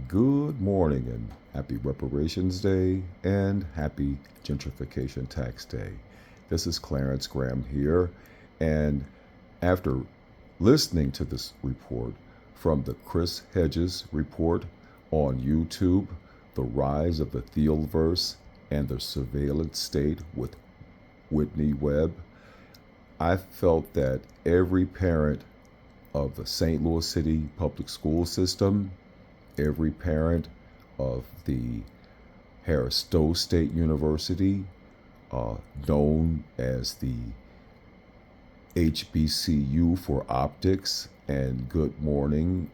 Good morning and happy Reparations Day and happy Gentrification Tax Day. This is Clarence Graham here, and after listening to this report from the Chris Hedges Report on YouTube, The Rise of the Thealverse and the Surveillance State with Whitney Webb, I felt that every parent of the St. Louis City public school system, every parent of the Harris Stowe State University, known as the HBCU for optics, and good morning,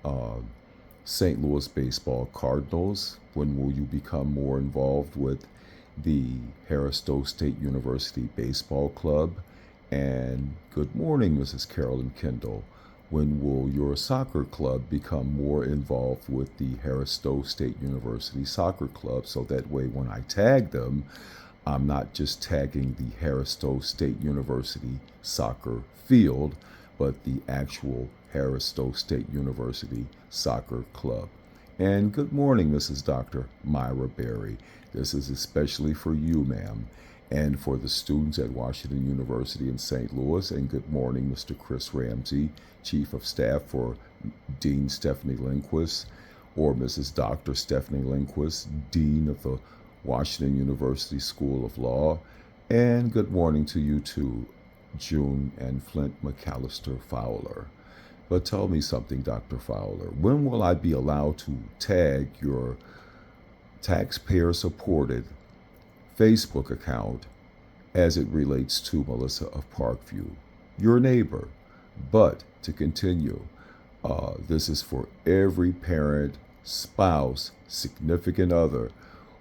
St. Louis Baseball Cardinals. When will you become more involved with the Harris Stowe State University Baseball Club? And good morning, Mrs. Carolyn Kendall. When will your soccer club become more involved with the Harris Stowe State University Soccer Club? So that way, when I tag them, I'm not just tagging the Harris Stowe State University soccer field, but the actual Harris Stowe State University Soccer Club. And good morning, Mrs. Dr. Myra Berry. This is especially for you, ma'am, and for the students at Washington University in St. Louis. And good morning, Mr. Chris Ramsey, Chief of Staff for Dean Stephanie Lindquist, or Mrs. Dr. Stephanie Lindquist, Dean of the Washington University School of Law. And good morning to you too, June and Flint McAllister Fowler. But tell me something, Dr. Fowler. When will I be allowed to tag your taxpayer-supported Facebook account as it relates to Melissa of Parkview, your neighbor? But to continue, this is for every parent, spouse, significant other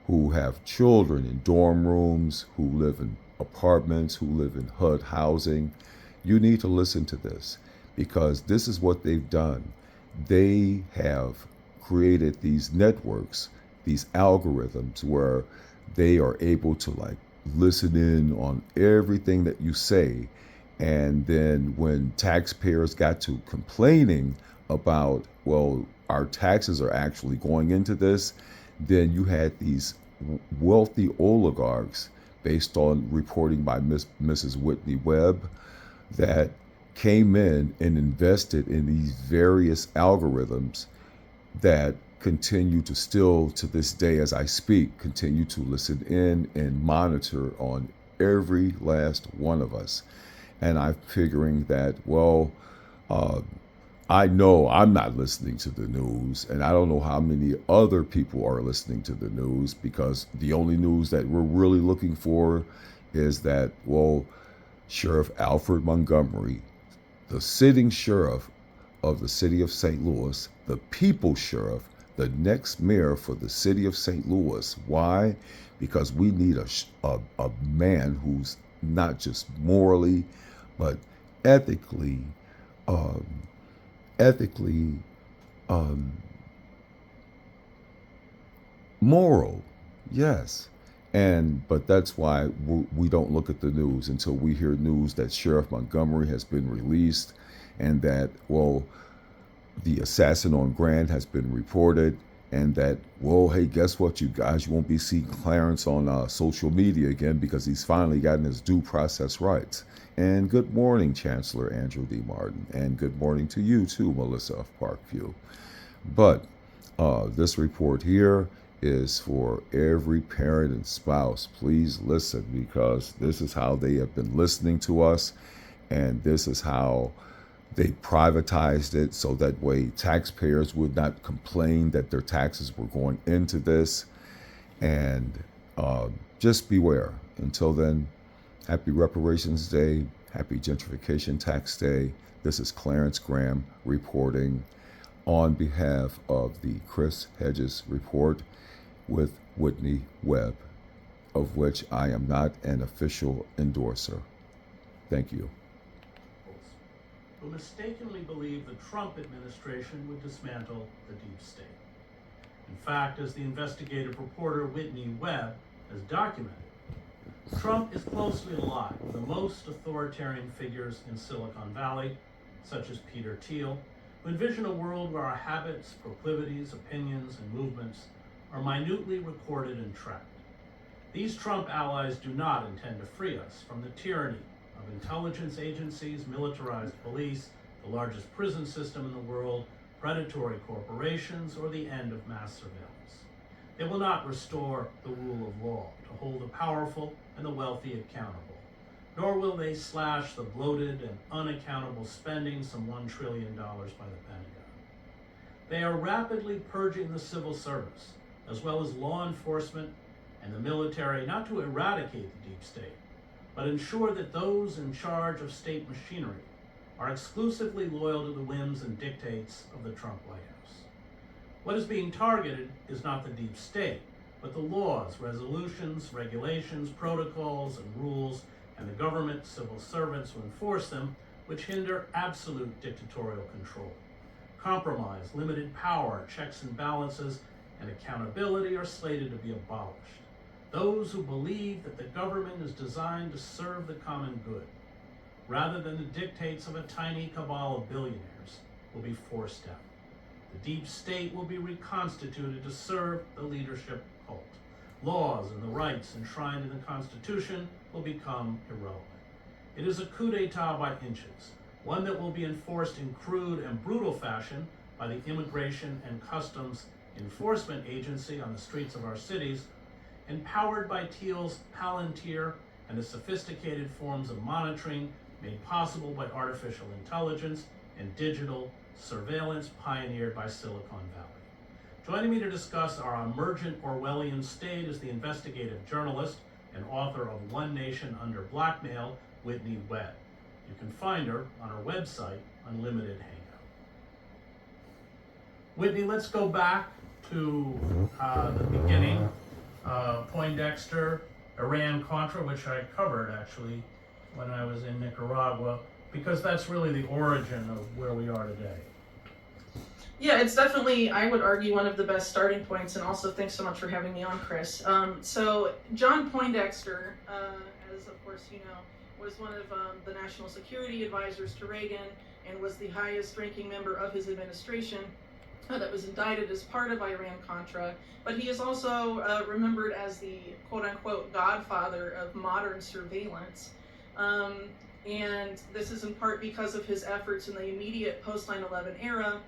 who have children in dorm rooms, who live in apartments, who live in HUD housing. You need to listen to this, because this is what they've done. They have created these networks, these algorithms where they are able to listen in on everything that you say. And then when taxpayers got to complaining about, well, our taxes are actually going into this, then you had these wealthy oligarchs, based on reporting by Mrs. Whitney Webb, that came in and invested in these various algorithms that continue to still, to this day as I speak, continue to listen in and monitor on every last one of us. And I'm figuring that, well, I know I'm not listening to the news, and I don't know how many other people are listening to the news, because the only news that we're really looking for is that, well, Sheriff Alfred Montgomery, the sitting sheriff of the city of St. Louis, the people's sheriff, the next mayor for the city of St. Louis. Why? Because we need a man who's not just morally, but ethically, um, ethically moral. Yes. But that's why we don't look at the news until we hear news that Sheriff Montgomery has been released, and that, well, the assassin on Grant has been reported, and that, well, hey, guess what, you guys, you won't be seeing Clarence on social media again, because he's finally gotten his due process rights. And good morning, Chancellor Andrew D. Martin, and good morning to you too, Melissa of Parkview. But this report here is for every parent and spouse. Please listen, because this is how they have been listening to us, and this is how they privatized it, so that way taxpayers would not complain that their taxes were going into this. And just beware. Until then, happy Reparations Day, happy Gentrification Tax Day. This is Clarence Graham reporting on behalf of the Chris Hedges Report with Whitney Webb, of which I am not an official endorser. Thank you. Who mistakenly believed the Trump administration would dismantle the deep state. In fact, as the investigative reporter Whitney Webb has documented, Trump is closely allied with the most authoritarian figures in Silicon Valley, such as Peter Thiel, who envision a world where our habits, proclivities, opinions, and movements are minutely recorded and tracked. These Trump allies do not intend to free us from the tyranny of intelligence agencies, militarized police, the largest prison system in the world, predatory corporations, or the end of mass surveillance. They will not restore the rule of law to hold the powerful and the wealthy accountable, nor will they slash the bloated and unaccountable spending, some $1 trillion by the Pentagon. They are rapidly purging the civil service, as well as law enforcement and the military, not to eradicate the deep state, but ensure that those in charge of state machinery are exclusively loyal to the whims and dictates of the Trump White House. What is being targeted is not the deep state, but the laws, resolutions, regulations, protocols, and rules, and the government, civil servants who enforce them, which hinder absolute dictatorial control. Compromise, limited power, checks and balances, and accountability are slated to be abolished. Those who believe that the government is designed to serve the common good, rather than the dictates of a tiny cabal of billionaires, will be forced out. The deep state will be reconstituted to serve the leadership cult. Laws and the rights enshrined in the Constitution will become irrelevant. It is a coup d'etat by inches, one that will be enforced in crude and brutal fashion by the Immigration and Customs Enforcement Agency on the streets of our cities, empowered by Thiel's Palantir and the sophisticated forms of monitoring made possible by artificial intelligence and digital surveillance pioneered by Silicon Valley. Joining me to discuss our emergent Orwellian state is the investigative journalist and author of One Nation Under Blackmail, Whitney Webb. You can find her on her website, Unlimited Hangout. Whitney, let's go back to the beginning. Poindexter, Iran-Contra, which I covered actually when I was in Nicaragua, because that's really the origin of where we are today. Yeah, it's definitely, I would argue, one of the best starting points, and also thanks so much for having me on, Chris. So John Poindexter, as of course you know, was one of the national security advisors to Reagan and was the highest ranking member of his administration that was indicted as part of Iran-Contra, but he is also remembered as the quote-unquote godfather of modern surveillance. And this is in part because of his efforts in the immediate post-9/11 era,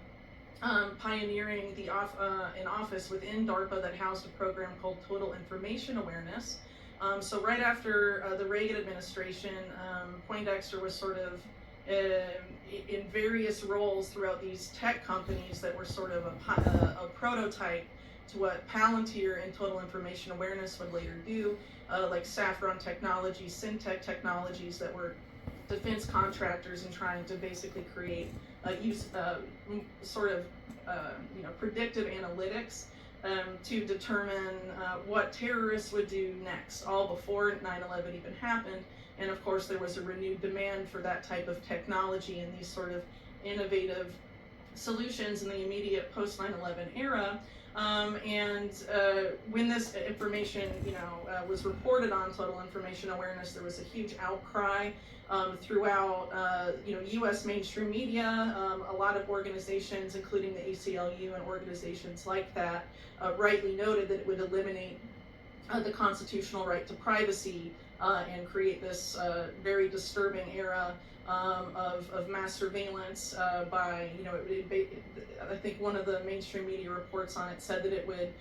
pioneering an office within DARPA that housed a program called Total Information Awareness. So right after the Reagan administration, Poindexter was sort of in various roles throughout these tech companies that were sort of a prototype to what Palantir and Total Information Awareness would later do, like Saffron Technologies, Syntech Technologies, that were defense contractors and trying to basically create predictive analytics to determine what terrorists would do next, all before 9/11 even happened. And of course, there was a renewed demand for that type of technology and these sort of innovative solutions in the immediate post 9/11 era. When this information, was reported on Total Information Awareness, there was a huge outcry throughout, U.S. mainstream media. A lot of organizations, including the ACLU and organizations like that, rightly noted that it would eliminate the constitutional right to privacy and create this very disturbing era of mass surveillance by, I think one of the mainstream media reports on it said that it would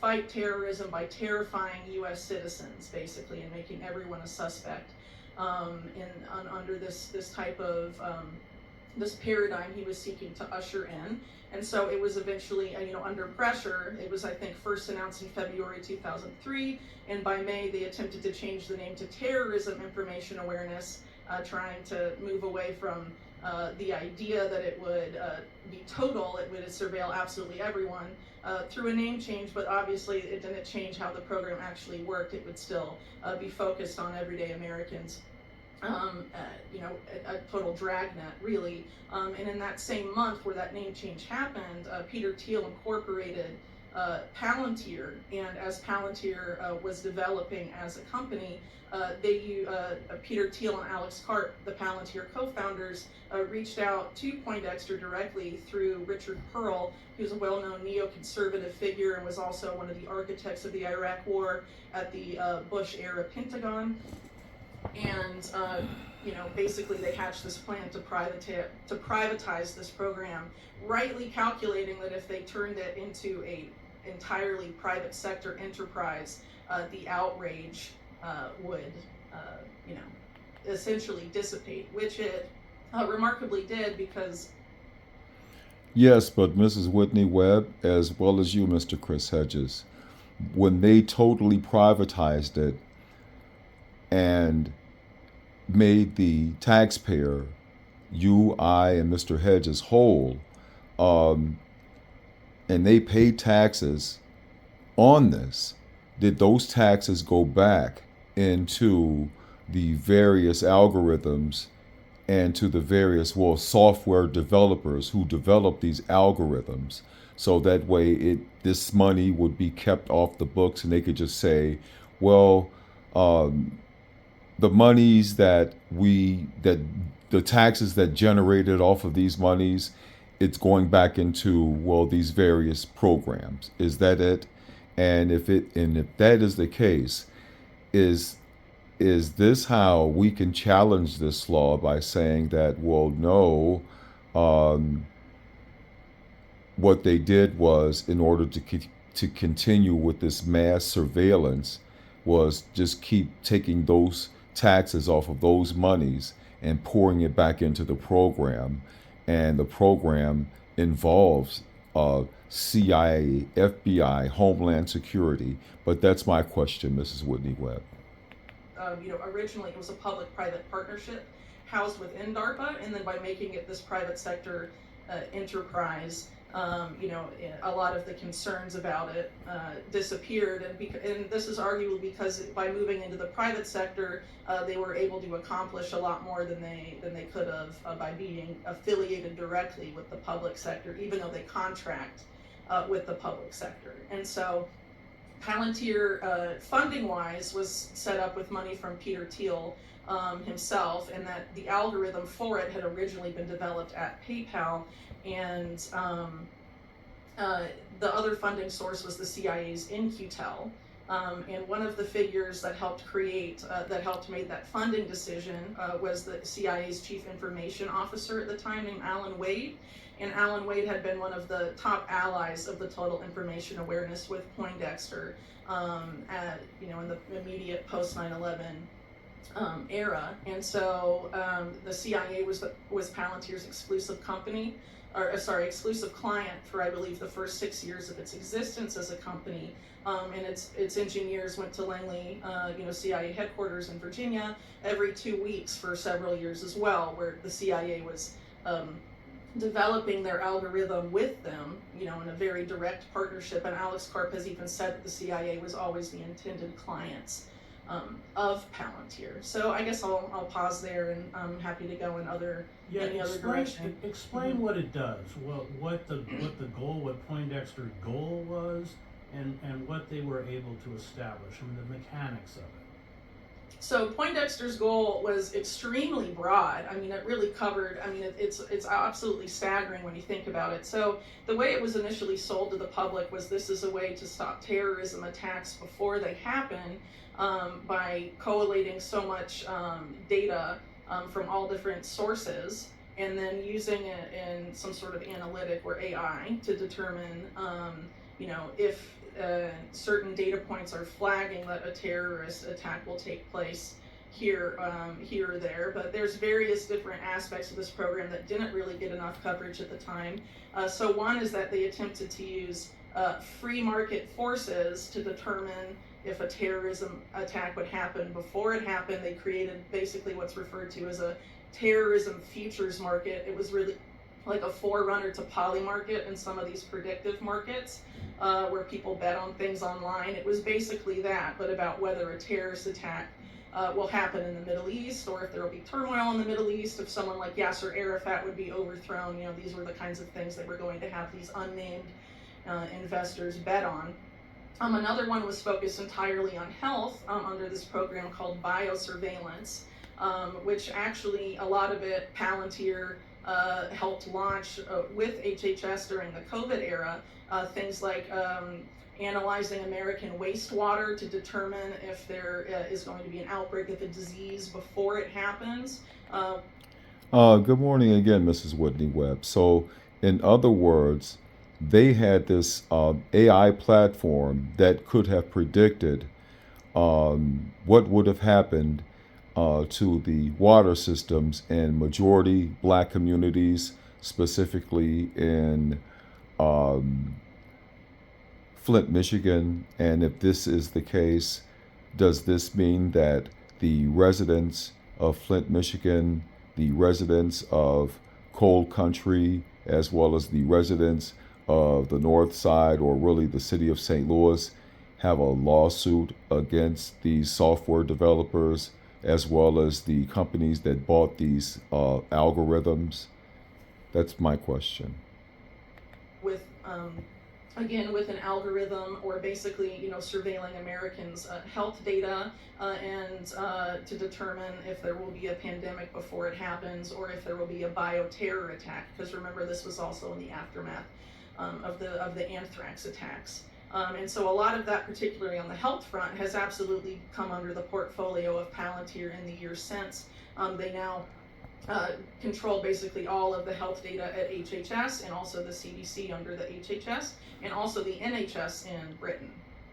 fight terrorism by terrifying U.S. citizens, basically, and making everyone a suspect under this type of this paradigm he was seeking to usher in. And so it was eventually, under pressure. It was, I think, first announced in February 2003, and by May they attempted to change the name to Terrorism Information Awareness, trying to move away from the idea that it would be total, it would surveil absolutely everyone through a name change, but obviously it didn't change how the program actually worked. It would still be focused on everyday Americans. A total dragnet, really. And in that same month where that name change happened, Peter Thiel incorporated Palantir, and as Palantir was developing as a company, Peter Thiel and Alex Karp, the Palantir co-founders, reached out to Poindexter directly through Richard Pearl, who's a well-known neoconservative figure and was also one of the architects of the Iraq War at the Bush-era Pentagon. And basically they hatched this plan to privatize this program, rightly calculating that if they turned it into a entirely private sector enterprise, the outrage would, essentially dissipate, which it remarkably did, because... Yes, but Mrs. Whitney Webb, as well as you, Mr. Chris Hedges, when they totally privatized it and made the taxpayer, you, I, and Mr. Hedges whole, and they paid taxes on this, did those taxes go back into the various algorithms and to the various, software developers who develop these algorithms, so that way this money would be kept off the books and they could just say, well, the monies that the taxes that generated off of these monies, it's going back into, these various programs. Is that it? And if that is the case, is this how we can challenge this law, by saying that, no, what they did was, in order to continue with this mass surveillance, was just keep taking those taxes off of those monies and pouring it back into the program, and the program involves CIA, FBI, Homeland Security. But that's my question, Mrs. Whitney Webb. Originally it was a public-private partnership housed within DARPA, and then by making it this private sector enterprise, a lot of the concerns about it disappeared, and this is arguably because by moving into the private sector, they were able to accomplish a lot more than they could have by being affiliated directly with the public sector, even though they contract with the public sector. And so Palantir, funding-wise, was set up with money from Peter Thiel himself, and that the algorithm for it had originally been developed at PayPal, and the other funding source was the CIA's In-Q-Tel. And one of the figures that helped make that funding decision was the CIA's chief information officer at the time, named Alan Wade. And Alan Wade had been one of the top allies of the Total Information Awareness with Poindexter, in the immediate post 9/11 era. And so the CIA was Palantir's exclusive exclusive client for, I believe, the first 6 years of its existence as a company. And its engineers went to Langley, CIA headquarters in Virginia every 2 weeks for several years as well, where the CIA was developing their algorithm with them, in a very direct partnership. And Alex Karp has even said that the CIA was always the intended clients of Palantir. So I guess I'll pause there, and I'm happy to go in any other direction. Explain what it does, what the goal, what Poindexter's goal was, and what they were able to establish, the mechanics of it. So Poindexter's goal was extremely broad. It really covered, it's absolutely staggering when you think about it. So the way it was initially sold to the public was, this is a way to stop terrorism attacks before they happen, by collating so much data from all different sources, and then using it in some sort of analytic or AI to determine, if certain data points are flagging that a terrorist attack will take place here or there. But there's various different aspects of this program that didn't really get enough coverage at the time. So one is that they attempted to use free market forces to determine if a terrorism attack would happen. Before it happened, they created basically what's referred to as a terrorism futures market. It was really like a forerunner to Polymarket and some of these predictive markets, where people bet on things online. It was basically that, but about whether a terrorist attack will happen in the Middle East, or if there will be turmoil in the Middle East, if someone like Yasser Arafat would be overthrown. These were the kinds of things that were going to have these unnamed investors bet on. Another one was focused entirely on health under this program called biosurveillance, which actually a lot of it Palantir helped launch with HHS during the COVID era. Things like analyzing American wastewater to determine if there is going to be an outbreak of a disease before it happens. Good morning again, Mrs. Whitney Webb. So, in other words, they had this AI platform that could have predicted what would have happened to the water systems in majority black communities, specifically in Flint, Michigan. And if this is the case, does this mean that the residents of Flint, Michigan, the residents of Coal Country, as well as the residents of the North Side, or really the city of St. Louis, have a lawsuit against these software developers, as well as the companies that bought these algorithms? That's my question. With again, with an algorithm, or basically, surveilling Americans' health data and to determine if there will be a pandemic before it happens, or if there will be a bioterror attack. Because remember, this was also in the aftermath of the anthrax attacks. And so a lot of that, particularly on the health front, has absolutely come under the portfolio of Palantir in the years since. They now control basically all of the health data at HHS, and also the CDC under the HHS, and also the NHS in Britain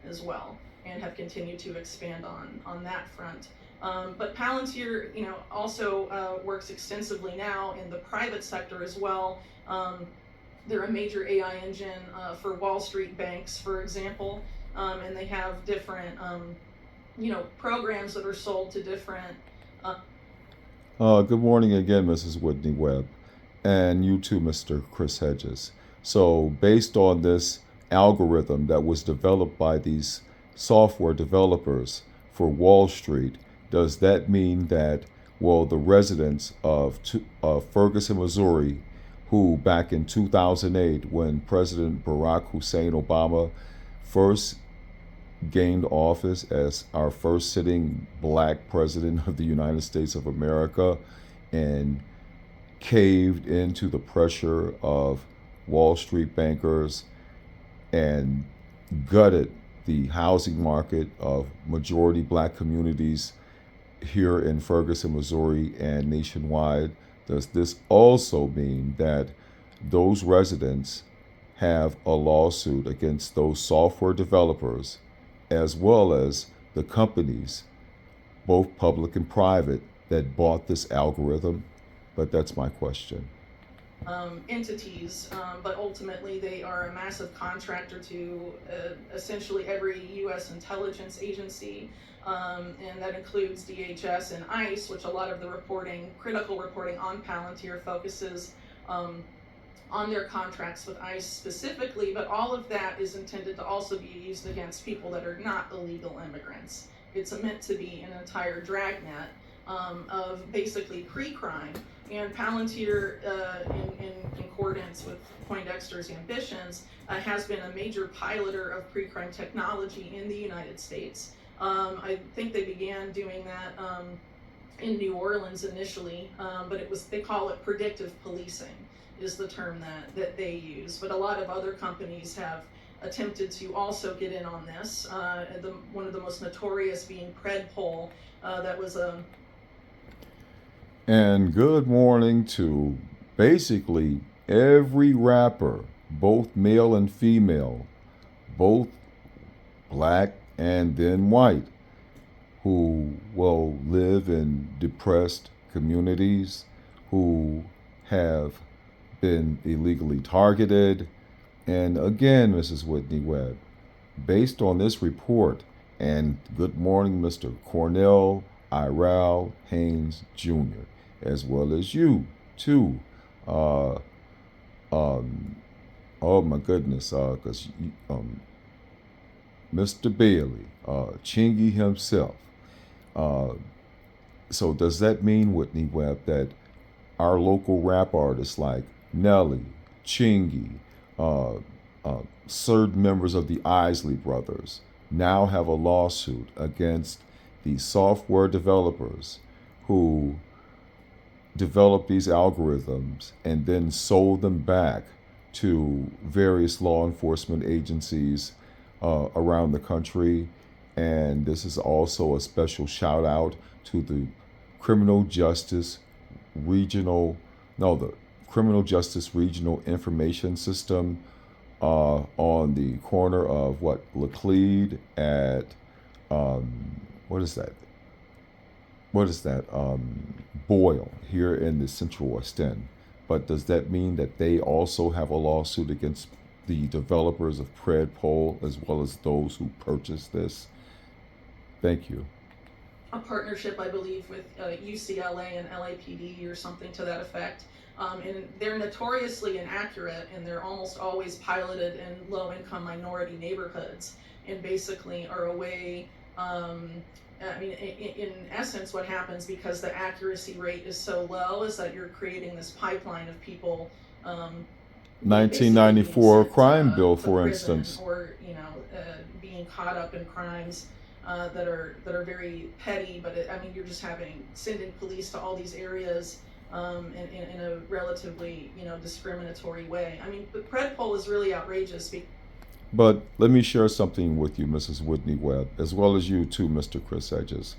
as well, and have continued to expand on that front. But Palantir, also works extensively now in the private sector as well. They're a major AI engine for Wall Street banks, for example, and they have different, programs that are sold to different. Good morning again, Mrs. Whitney Webb, and you too, Mr. Chris Hedges. So, based on this algorithm that was developed by these software developers for Wall Street, does that mean that, well, the residents of Ferguson, Missouri, who back in 2008, when President Barack Hussein Obama first gained office as our first sitting black president of the United States of America, and caved into the pressure of Wall Street bankers and gutted the housing market of majority black communities here in Ferguson, Missouri, and nationwide, does this also mean that those residents have a lawsuit against those software developers, as well as the companies, both public and private, that bought this algorithm? But that's my question. Entities, but ultimately they are a massive contractor to essentially every U.S. intelligence agency, and that includes DHS and ICE, which a lot of the critical reporting on Palantir focuses on their contracts with ICE specifically, but all of that is intended to also be used against people that are not illegal immigrants. It's meant to be an entire dragnet of basically pre-crime. And Palantir, in concordance with Poindexter's ambitions, has been a major piloter of pre-crime technology in the United States. I think they began doing that in New Orleans initially, but they call it predictive policing is the term that they use. But a lot of other companies have attempted to also get in on this. One of the most notorious being Predpol, that was a... And good morning to basically every rapper, both male and female, both black and then white, who will live in depressed communities, who have been illegally targeted. And again, Mrs. Whitney Webb, based on this report, and good morning, Mr. Cornell Iral Haynes Jr., as well as you too. Oh my goodness, because Mr. Bailey, Chingy himself. So does that mean, Whitney Webb, that our local rap artists like Nelly, Chingy, certain members of the Isley brothers now have a lawsuit against the software developers who developed these algorithms and then sold them back to various law enforcement agencies around the country. And this is also a special shout out to the criminal justice regional, no, the criminal justice regional information system on the corner of Laclede at what is that? Boyle here in the Central West End. But does that mean that they also have a lawsuit against the developers of Predpol as well as those who purchased this? Thank you. A partnership, I believe, with UCLA and LAPD or something to that effect. And they're notoriously inaccurate, and they're almost always piloted in low-income minority neighborhoods, and basically are a way, in essence, what happens because the accuracy rate is so low is that you're creating this pipeline of people. 1994 crime bill, for instance, or being caught up in crimes that are very petty. But you're just sending police to all these areas in a relatively discriminatory way. The Predpol is really outrageous. But let me share something with you, Mrs. Whitney Webb, as well as you too, Mr. Chris Hedges.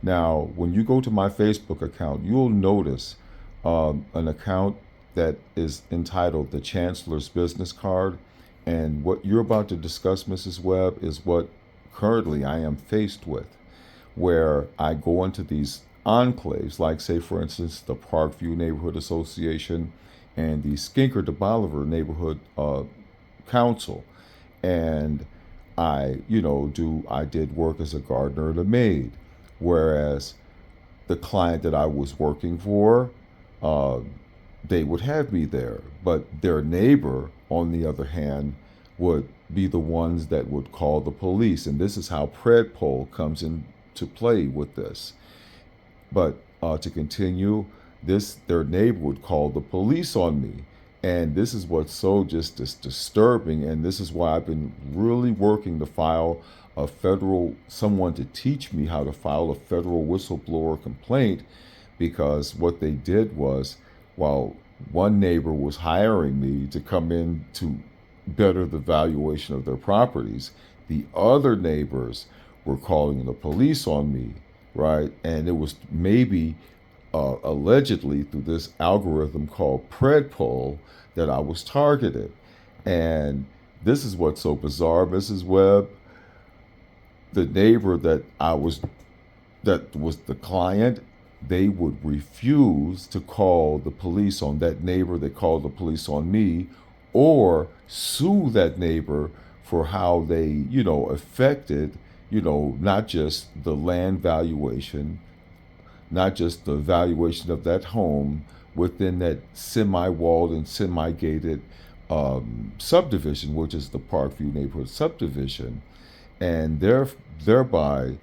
Now, when you go to my Facebook account, you'll notice an account that is entitled The Chancellor's Business Card. And what you're about to discuss, Mrs. Webb, is what currently I am faced with, where I go into these enclaves, like, say, for instance, the Parkview Neighborhood Association and the Skinker de Bolivar Neighborhood Council. And I did work as a gardener and a maid, whereas the client that I was working for, they would have me there. But their neighbor, on the other hand, would be the ones that would call the police. And this is how Predpol comes into play with this. But to continue, their neighbor would call the police on me. And this is what's so just disturbing. And this is why I've been really working to file someone to teach me how to file a federal whistleblower complaint, because what they did was, while one neighbor was hiring me to come in to better the valuation of their properties, the other neighbors were calling the police on me, right? And it was maybe allegedly through this algorithm called Predpol that I was targeted. And this is what's so bizarre, Mrs. Webb. The neighbor that was the client, they would refuse to call the police on that neighbor that called the police on me, or sue that neighbor for how they, affected, not just the land valuation, not just the valuation of that home within that semi-walled and semi-gated subdivision, which is the Parkview Neighborhood Subdivision, and thereby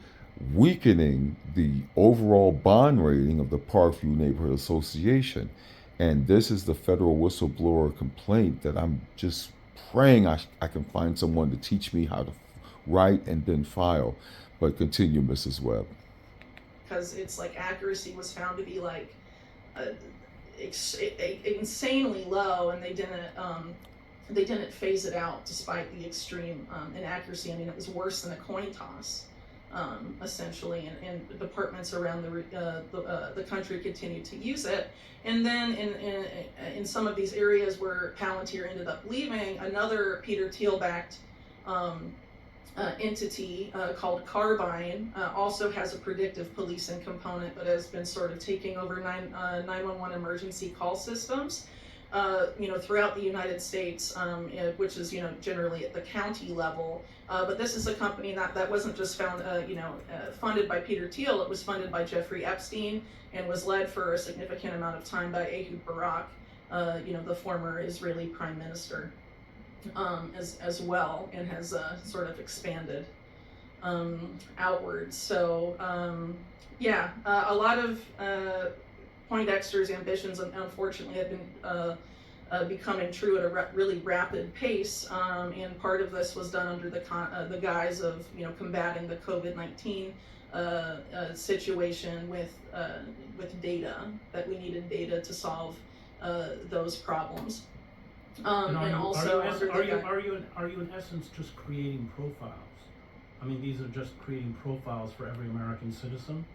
weakening the overall bond rating of the Parkview Neighborhood Association. And this is the federal whistleblower complaint that I'm just praying I can find someone to teach me how to write and then file. But continue, Mrs. Webb. Because it's like accuracy was found to be like insanely low, and they didn't phase it out despite the extreme inaccuracy. It was worse than a coin toss, essentially, and departments around the country continued to use it. And then in some of these areas where Palantir ended up leaving, another Peter Thiel-backed entity called Carbine also has a predictive policing component, but has been sort of taking over 911 emergency call systems throughout the United States, which is generally at the county level. But this is a company that wasn't just funded by Peter Thiel. It was funded by Jeffrey Epstein and was led for a significant amount of time by Ehud Barak, the former Israeli prime minister. As well, and has sort of expanded outwards. So a lot of Poindexter's ambitions, unfortunately, have been becoming true at a really rapid pace, and part of this was done under the guise of combating the COVID-19 situation with data, that we needed data to solve those problems. And and also are you in essence just creating profiles? I mean, these are just creating profiles for every American citizen?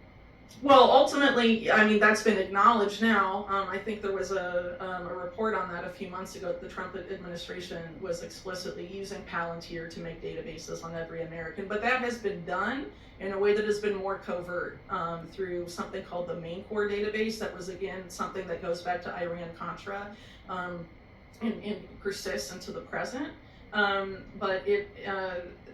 Well, ultimately, I mean, that's been acknowledged now. I think there was a report on that a few months ago that the Trump administration was explicitly using Palantir to make databases on every American. But that has been done in a way that has been more covert through something called the Main Core database. That was, again, something that goes back to Iran-Contra and persists into the present. But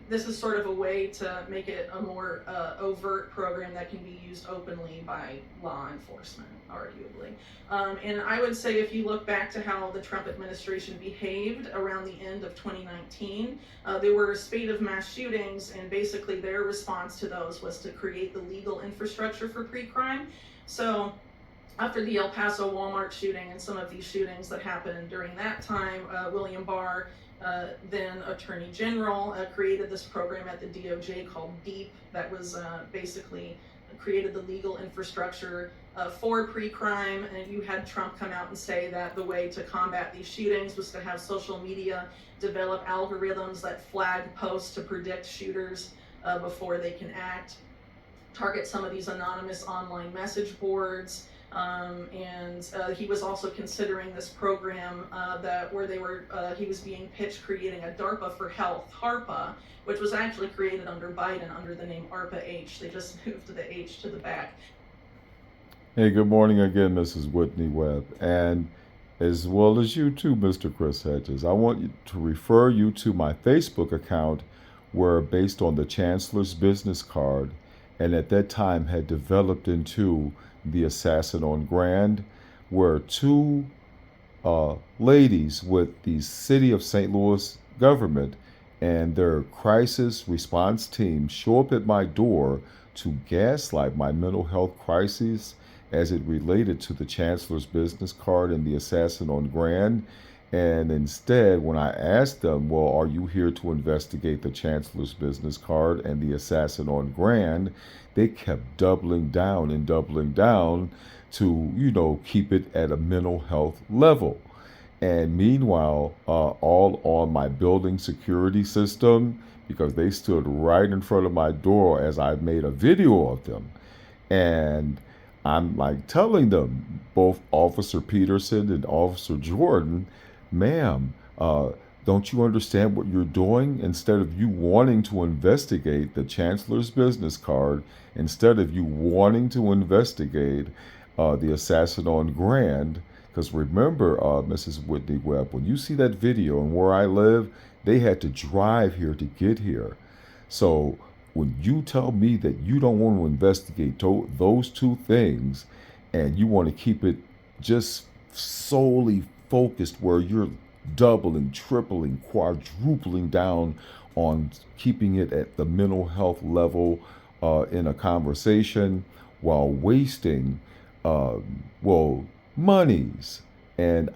this is sort of a way to make it a more overt program that can be used openly by law enforcement, arguably. And I would say if you look back to how the Trump administration behaved around the end of 2019, there were a spate of mass shootings, and basically their response to those was to create the legal infrastructure for pre-crime. So after the El Paso Walmart shooting and some of these shootings that happened during that time, William Barr, then Attorney General, created this program at the DOJ called DEEP that was basically created the legal infrastructure for pre-crime. And you had Trump come out and say that the way to combat these shootings was to have social media develop algorithms that flag posts to predict shooters before they can act, target some of these anonymous online message boards. And he was also considering this program he was being pitched creating a DARPA for Health, HARPA, which was actually created under Biden under the name ARPA-H. They just moved the H to the back. Hey, good morning again, Mrs. Whitney Webb, and as well as you too, Mr. Chris Hedges. I want you to refer you to my Facebook account where, based on the Chancellor's business card, and at that time had developed into the Assassin on Grand, where two ladies with the City of St. Louis government and their crisis response team show up at my door to gaslight my mental health crises as it related to the Chancellor's business card and the Assassin on Grand. And instead, when I asked them, well, are you here to investigate the Chancellor's business card and the Assassin on Grand, they kept doubling down to, keep it at a mental health level. And meanwhile, all on my building security system, because they stood right in front of my door as I made a video of them. And I'm like telling them, both Officer Peterson and Officer Jordan, ma'am, don't you understand what you're doing? Instead of you wanting to investigate the Chancellor's business card, instead of you wanting to investigate the Assassin on Grand, because remember, Mrs. Whitney Webb, when you see that video and where I live, they had to drive here to get here. So when you tell me that you don't want to investigate those two things, and you want to keep it just solely focused where you're doubling, tripling, quadrupling down on keeping it at the mental health level in a conversation while wasting, monies. And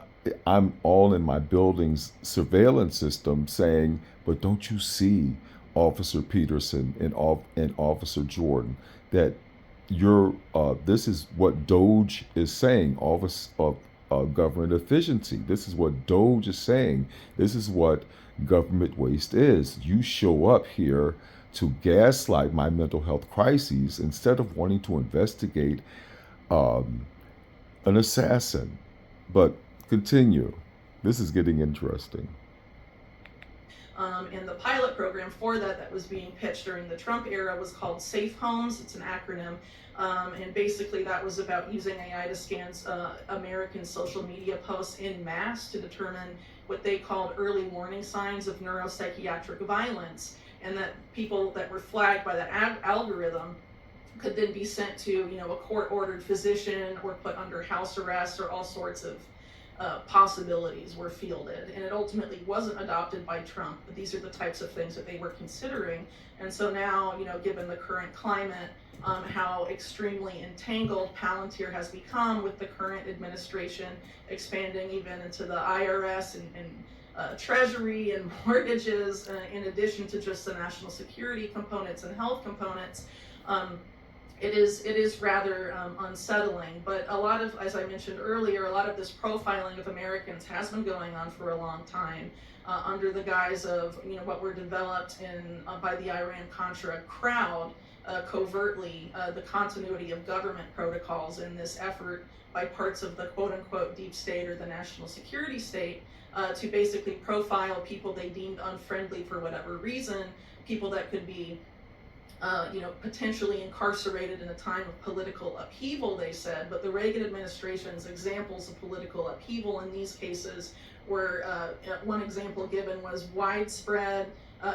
I'm all in my building's surveillance system saying, but don't you see, Officer Peterson and Officer Jordan, that this is what Doge is saying, Office of Government Efficiency. This is what Doge is saying. This is what government waste is. You show up here to gaslight my mental health crises instead of wanting to investigate an assassin. But continue. This is getting interesting. And the pilot program for that was being pitched during the Trump era was called Safe Homes. It's an acronym. And basically that was about using AI to scan American social media posts en masse to determine what they called early warning signs of neuropsychiatric violence, and that people that were flagged by that algorithm could then be sent to, a court-ordered physician or put under house arrest or all sorts of possibilities were fielded, and it ultimately wasn't adopted by Trump, but these are the types of things that they were considering. And so now, given the current climate, how extremely entangled Palantir has become with the current administration, expanding even into the IRS and Treasury and mortgages, in addition to just the national security components and health components. It is rather unsettling, but a lot of, as I mentioned earlier, a lot of this profiling of Americans has been going on for a long time, under the guise of what were developed by the Iran-Contra crowd, covertly, the continuity of government protocols in this effort by parts of the quote-unquote deep state or the national security state, to basically profile people they deemed unfriendly for whatever reason, people that could be potentially incarcerated in a time of political upheaval, they said. But the Reagan administration's examples of political upheaval in these cases were, one example given was widespread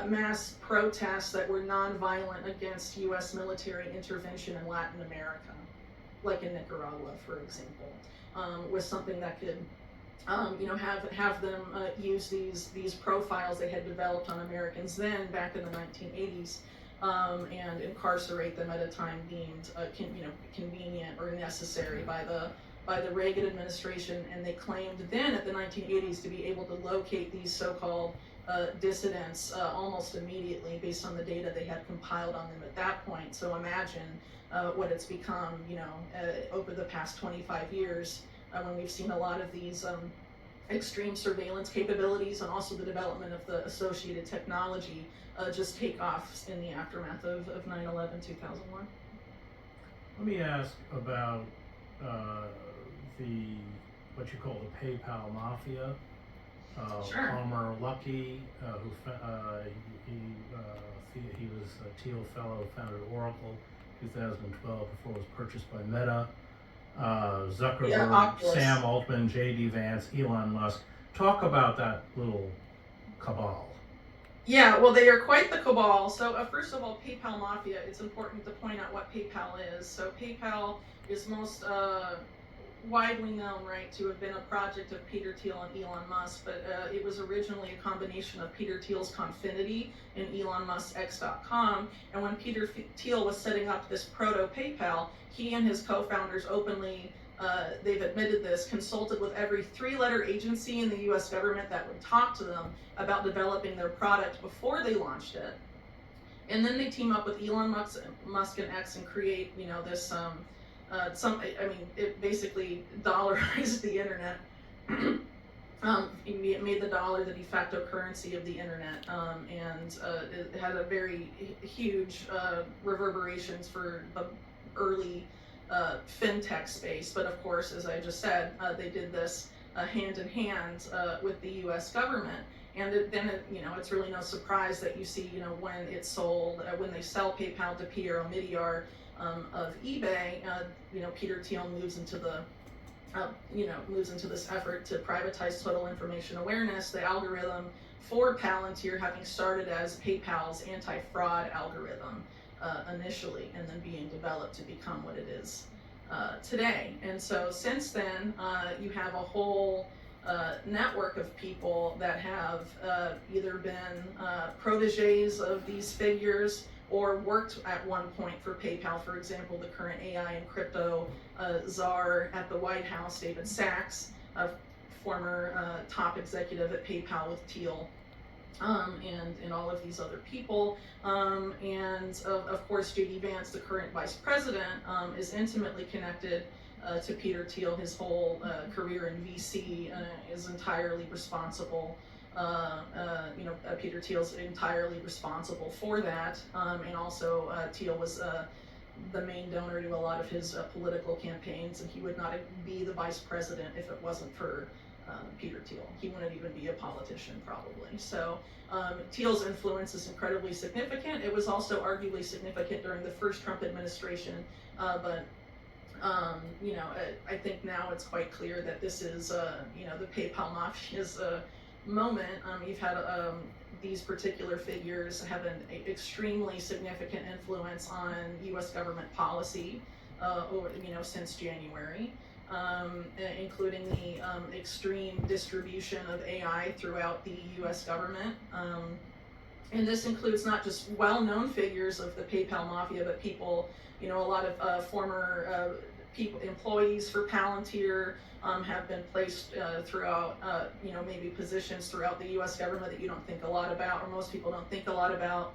mass protests that were nonviolent against U.S. military intervention in Latin America, like in Nicaragua, for example, was something that could have them use these profiles they had developed on Americans then, back in the 1980s, and incarcerate them at a time deemed convenient or necessary by the Reagan administration. And they claimed then at the 1980s to be able to locate these so-called dissidents almost immediately based on the data they had compiled on them at that point. So imagine what it's become, over the past 25 years, when we've seen a lot of these extreme surveillance capabilities and also the development of the associated technology just take off in the aftermath of 9/11, 2001. Let me ask about what you call the PayPal mafia. Sure. Palmer Luckey, he was a Thiel Fellow, founded Oracle 2012 before it was purchased by Meta. Zuckerberg, Sam Altman, J.D. Vance, Elon Musk. Talk about that little cabal. Yeah, well, they are quite the cabal. So first of all, PayPal Mafia, it's important to point out what PayPal is. So PayPal is most widely known, right, to have been a project of Peter Thiel and Elon Musk, but it was originally a combination of Peter Thiel's Confinity and Elon Musk's X.com. And when Peter Thiel was setting up this proto-PayPal, he and his co-founders openly, they've admitted this, consulted with every three-letter agency in the US government that would talk to them about developing their product before they launched it. And then they team up with Elon Musk and X and create, this, it basically dollarized the internet. It made the dollar the de facto currency of the internet, and it had a very huge reverberations for the early fintech space. But of course, as I just said, they did this hand in hand with the U.S. government. And it's really no surprise that you see, when it's sold, when they sell PayPal to Pierre Omidyar of eBay, Peter Thiel moves into this effort to privatize total information awareness, the algorithm for Palantir having started as PayPal's anti-fraud algorithm initially, and then being developed to become what it is today. And so since then, you have a whole network of people that have either been proteges of these figures or worked at one point for PayPal. For example, the current AI and crypto czar at the White House, David Sachs, a former top executive at PayPal with Thiel, and all of these other people. And of course, J.D. Vance, the current vice president, is intimately connected to Peter Thiel. His whole career in VC is entirely responsible. Peter Thiel's entirely responsible for that, and also Thiel was the main donor to a lot of his political campaigns, and he would not be the vice president if it wasn't for Peter Thiel. He wouldn't even be a politician, probably. So Thiel's influence is incredibly significant. It was also arguably significant during the first Trump administration, but I think now it's quite clear that this is, the PayPal mafia's moment. You've had these particular figures have an extremely significant influence on U.S. government policy, since January. including the extreme distribution of AI throughout the U.S. government. And this includes not just well-known figures of the PayPal mafia, but people, a lot of former employees for Palantir have been placed throughout, maybe positions throughout the U.S. government that you don't think a lot about, or most people don't think a lot about.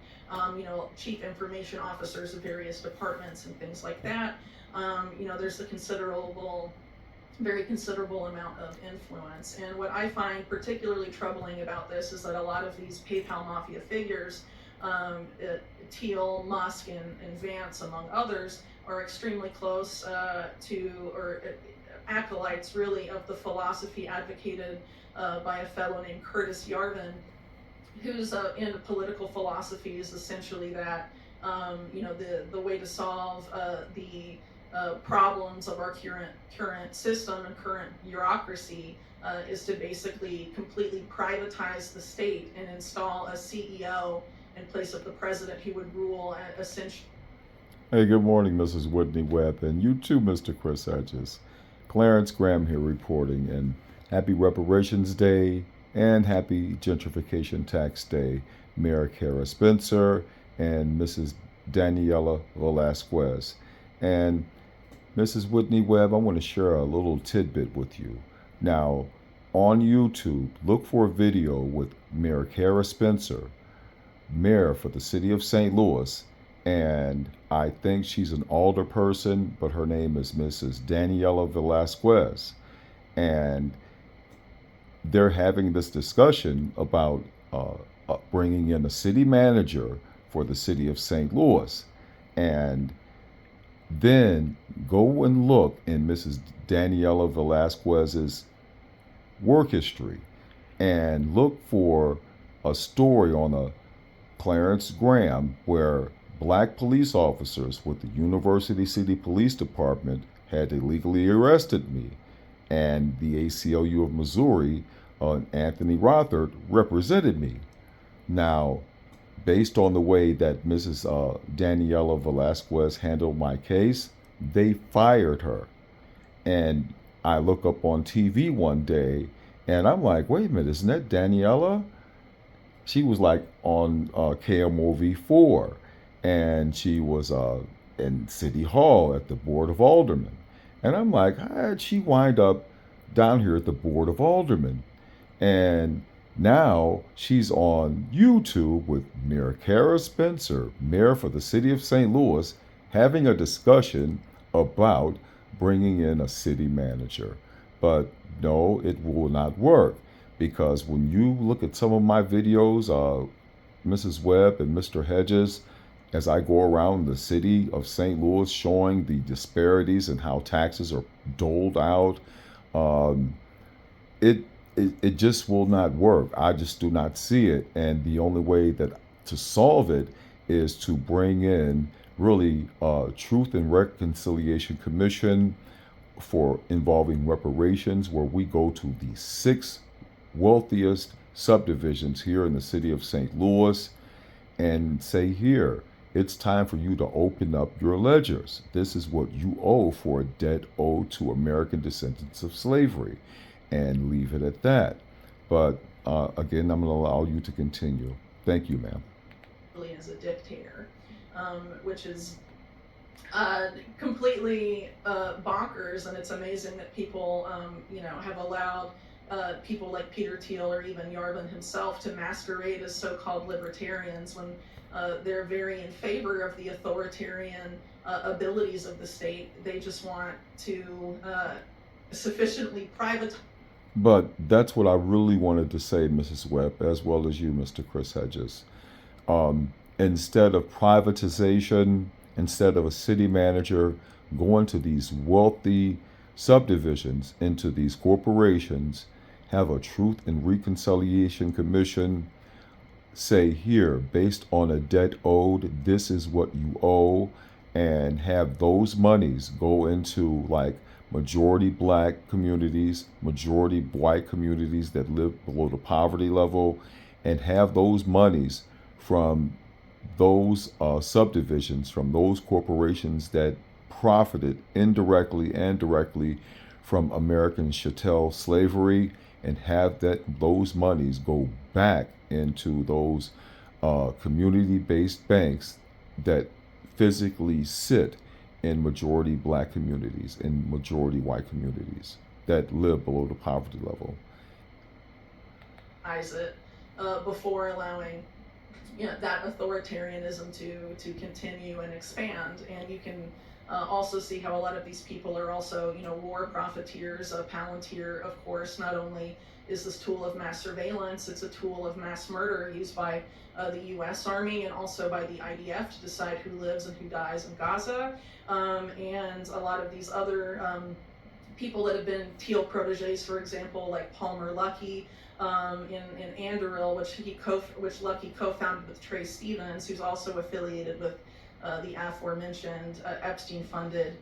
Chief information officers of various departments and things like that. There's a very considerable amount of influence. And what I find particularly troubling about this is that a lot of these PayPal mafia figures, Thiel, Musk, and Vance, among others, are extremely close or acolytes, really, of the philosophy advocated by a fellow named Curtis Yarvin, whose in political philosophy is essentially that the way to solve the problems of our current system and current bureaucracy is to basically completely privatize the state and install a CEO in place of the president who would rule essentially. Hey, good morning, Mrs. Whitney Webb, and you too, Mr. Chris Hedges. Clarence Graham here reporting, and happy Reparations Day and happy Gentrification Tax Day, Mayor Kara Spencer and Mrs. Daniela Velasquez. And Mrs. Whitney Webb, I want to share a little tidbit with you. Now, on YouTube, look for a video with Mayor Kara Spencer, mayor for the city of St. Louis, and I think she's an alder person, but her name is Mrs. Daniela Velasquez. And they're having this discussion about bringing in a city manager for the city of St. Louis. And then go and look in Mrs. Daniela Velasquez's work history and look for a story on a Clarence Graham where black police officers with the University City Police Department had illegally arrested me, and the ACLU of Missouri, Anthony Rothert, represented me. Now, based on the way that Mrs. Daniela Velasquez handled my case, they fired her. And I look up on TV one day, and I'm like, wait a minute, isn't that Daniela? She was like on KMOV4, and she was in City Hall at the Board of Aldermen. And I'm like, how did she wind up down here at the Board of Aldermen? And now she's on YouTube with Mayor Kara Spencer, mayor for the city of St. Louis, having a discussion about bringing in a city manager. But no, it will not work, because when you look at some of my videos, Mrs. Webb and Mr. Hedges, as I go around the city of St. Louis showing the disparities and how taxes are doled out, it just will not work. I just do not see it. And the only way that to solve it is to bring in really Truth and Reconciliation Commission for involving reparations, where we go to the 6 wealthiest subdivisions here in the city of St. Louis and say, here, it's time for you to open up your ledgers. This is what you owe for a debt owed to American descendants of slavery, and leave it at that. But again, I'm going to allow you to continue. Thank you, ma'am. As a dictator, which is completely bonkers, and it's amazing that people, have allowed people like Peter Thiel or even Yarvin himself to masquerade as so-called libertarians when they're very in favor of the authoritarian abilities of the state. They just want to sufficiently privatize. But that's what I really wanted to say, Mrs. Webb, as well as you, Mr. Chris Hedges. Instead of privatization, instead of a city manager going to these wealthy subdivisions, into these corporations, have a Truth and Reconciliation Commission say, here, based on a debt owed, this is what you owe, and have those monies go into like majority black communities, majority white communities that live below the poverty level, and have those monies from those subdivisions, from those corporations that profited indirectly and directly from American chattel slavery and have those monies go back into those community-based banks that physically sit in majority black communities and majority white communities that live below the poverty level. It before allowing that authoritarianism to continue and expand. And you can also see how a lot of these people are also war profiteers. Palantir, of course, not only is this tool of mass surveillance, it's a tool of mass murder used by the US Army and also by the IDF to decide who lives and who dies in Gaza. And a lot of these other people that have been Teal proteges, for example, like Palmer Luckey in Anduril, which Luckey co-founded with Trey Stevens, who's also affiliated with the aforementioned Epstein-funded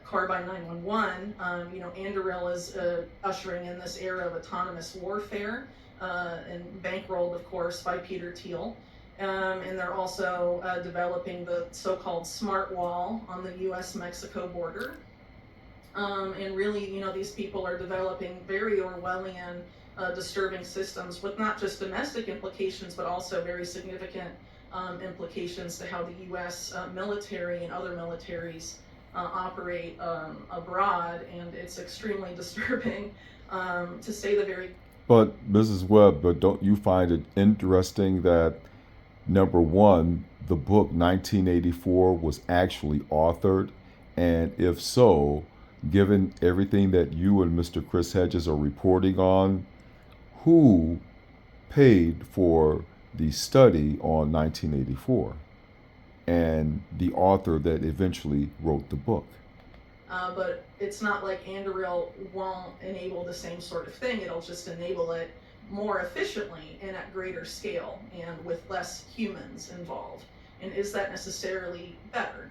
Carbine 911. Anduril is ushering in this era of autonomous warfare and bankrolled, of course, by Peter Thiel. And they're also developing the so-called smart wall on the US-Mexico border. And really, these people are developing very Orwellian, disturbing systems with not just domestic implications, but also very significant implications to how the U.S. Military and other militaries operate abroad. And it's extremely disturbing, to say the very... But Mrs. Webb, but don't you find it interesting that, number one, the book 1984 was actually authored? And if so, given everything that you and Mr. Chris Hedges are reporting on, who paid for the study on 1984 and the author that eventually wrote the book? But it's not like Anduril won't enable the same sort of thing. It'll just enable it more efficiently and at greater scale and with less humans involved. And is that necessarily better?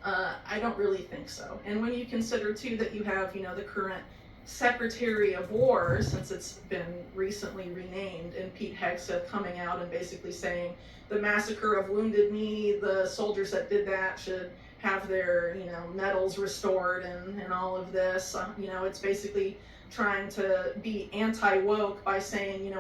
I don't really think so. And when you consider too that you have, the current Secretary of War, since it's been recently renamed, and Pete Hegseth coming out and basically saying the massacre of Wounded Knee, the soldiers that did that should have their, medals restored and all of this. It's basically trying to be anti-woke by saying,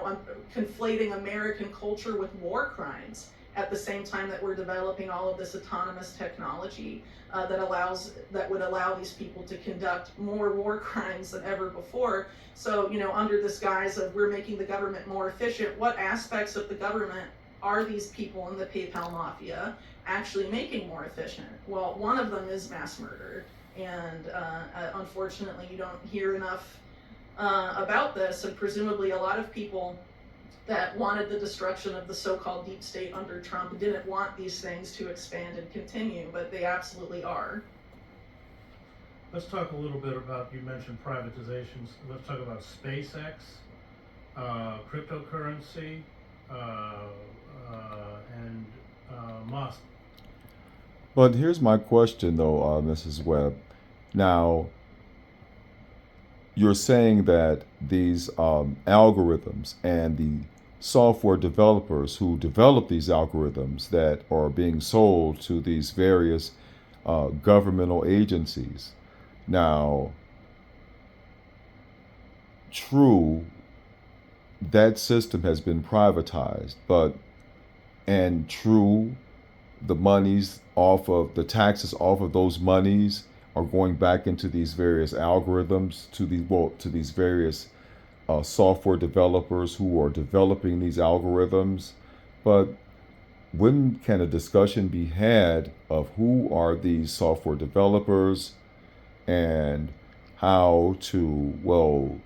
conflating American culture with war crimes at the same time that we're developing all of this autonomous technology that would allow these people to conduct more war crimes than ever before. So, under this guise of we're making the government more efficient, what aspects of the government are these people in the PayPal mafia actually making more efficient? Well, one of them is mass murder. And unfortunately, you don't hear enough about this, and presumably a lot of people that wanted the destruction of the so-called deep state under Trump didn't want these things to expand and continue, but they absolutely are. Let's talk a little bit about, you mentioned privatizations. Let's talk about SpaceX, cryptocurrency, and Musk. But here's my question, though, Mrs. Webb. Now, you're saying that these algorithms and the software developers who develop these algorithms that are being sold to these various governmental agencies. Now, true, that system has been privatized, and true, the monies off of the taxes off of those monies are going back into these various algorithms, to these various software developers who are developing these algorithms. But when can a discussion be had of who are these software developers and how to,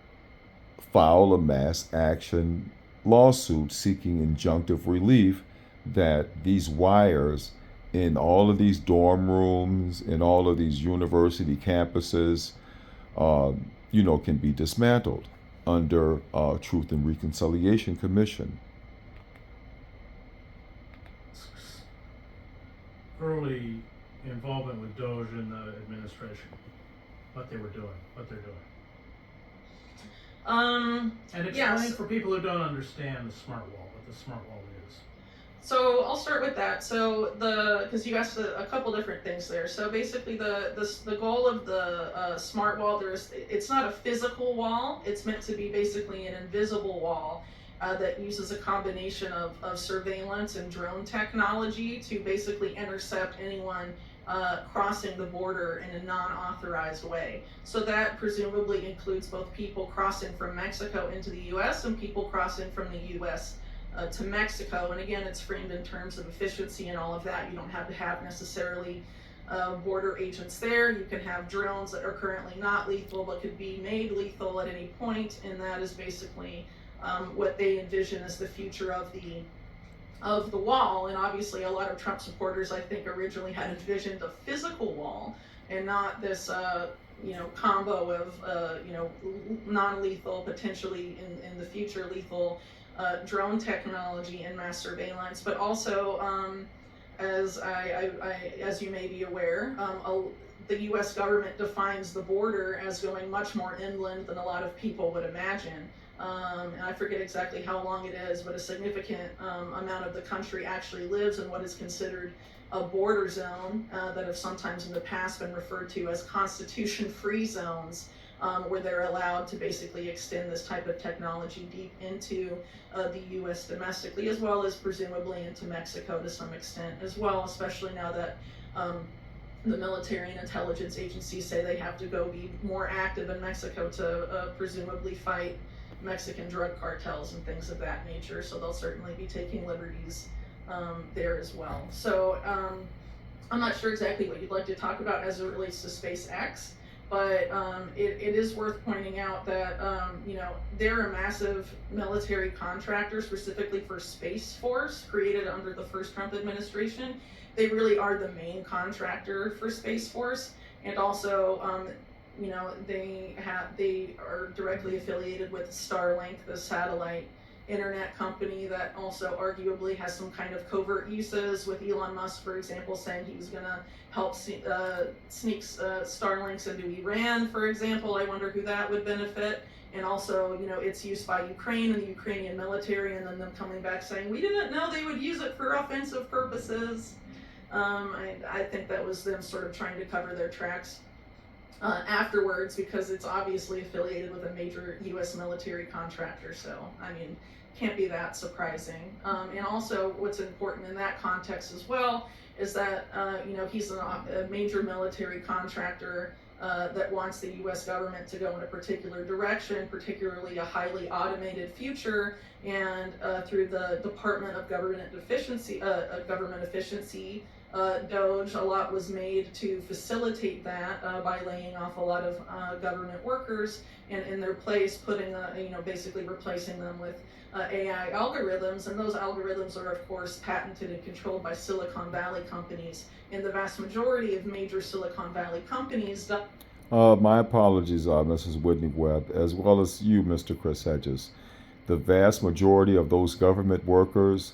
file a mass action lawsuit seeking injunctive relief that these wires in all of these dorm rooms, in all of these university campuses, can be dismantled under Truth and Reconciliation Commission? Early involvement with Doge in the administration, what they're doing. And explain Yes. for people who don't understand the smart wall, what the smart wall is. So I'll start with that. So because you asked a couple different things there. So basically, the goal of the smart wall, it's not a physical wall. It's meant to be basically an invisible wall that uses a combination of surveillance and drone technology to basically intercept anyone crossing the border in a non-authorized way. So that presumably includes both people crossing from Mexico into the U.S. and people crossing from the U.S. To Mexico. And again, it's framed in terms of efficiency and all of that. You don't have to have necessarily border agents there. You can have drones that are currently not lethal but could be made lethal at any point, and that is basically what they envision as the future of the wall. And obviously a lot of Trump supporters, I think, originally had envisioned a physical wall and not this combo of non-lethal, potentially in the future lethal drone technology and mass surveillance. But also, as you may be aware, the U.S. government defines the border as going much more inland than a lot of people would imagine. And I forget exactly how long it is, but a significant amount of the country actually lives in what is considered a border zone that have sometimes in the past been referred to as constitution-free zones, where they're allowed to basically extend this type of technology deep into the U.S. domestically, as well as presumably into Mexico to some extent as well, especially now that the military and intelligence agencies say they have to go be more active in Mexico to presumably fight Mexican drug cartels and things of that nature. So they'll certainly be taking liberties there as well. So I'm not sure exactly what you'd like to talk about as it relates to SpaceX, but it is worth pointing out that they're a massive military contractor specifically for Space Force, created under the first Trump administration. They really are the main contractor for Space Force, and also they are directly affiliated with Starlink, the satellite internet company that also arguably has some kind of covert uses, with Elon Musk, for example, saying he was going to help sneak Starlinks into Iran, for example. I wonder who that would benefit. And also, its use by Ukraine and the Ukrainian military, and then them coming back saying, we didn't know they would use it for offensive purposes. I think that was them sort of trying to cover their tracks afterwards, because it's obviously affiliated with a major U.S. military contractor. So, I mean, can't be that surprising. And also, what's important in that context as well is that he's a major military contractor that wants the U.S. government to go in a particular direction, particularly a highly automated future. And through the Department of Government Efficiency, DOGE, a lot was made to facilitate that by laying off a lot of government workers, and in their place putting, basically replacing them with AI algorithms. And those algorithms are, of course, patented and controlled by Silicon Valley companies. And the vast majority of major Silicon Valley companies. My apologies, Mrs. Whitney Webb, as well as you, Mr. Chris Hedges. The vast majority of those government workers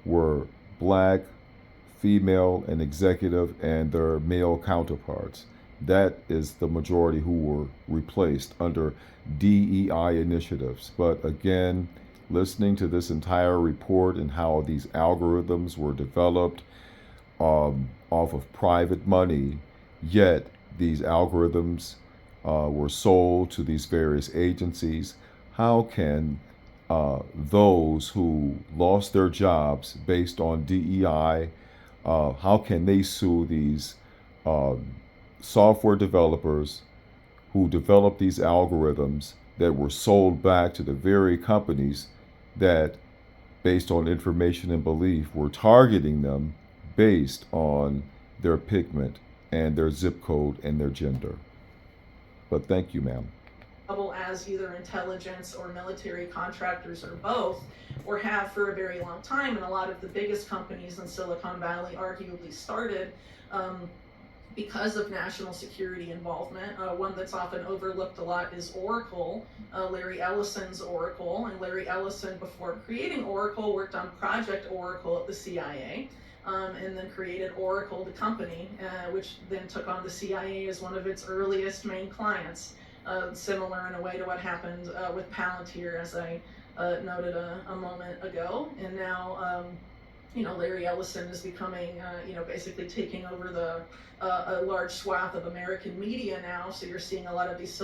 were black, female, and executive, and their male counterparts. That is the majority who were replaced under DEI initiatives. But again, listening to this entire report and how these algorithms were developed off of private money, yet these algorithms were sold to these various agencies, how can those who lost their jobs based on DEI, how can they sue these software developers who developed these algorithms that were sold back to the very companies that, based on information and belief, were targeting them based on their pigment and their zip code and their gender? But thank you, ma'am. As either intelligence or military contractors or both, or have for a very long time. And a lot of the biggest companies in Silicon Valley arguably started because of national security involvement. One that's often overlooked a lot is Oracle, Larry Ellison's Oracle. And Larry Ellison, before creating Oracle, worked on Project Oracle at the CIA. And then created Oracle, the company, which then took on the CIA as one of its earliest main clients. Similar in a way to what happened with Palantir, as I noted a moment ago. And now Larry Ellison is becoming, basically taking over a large swath of American media now. So you're seeing a lot of these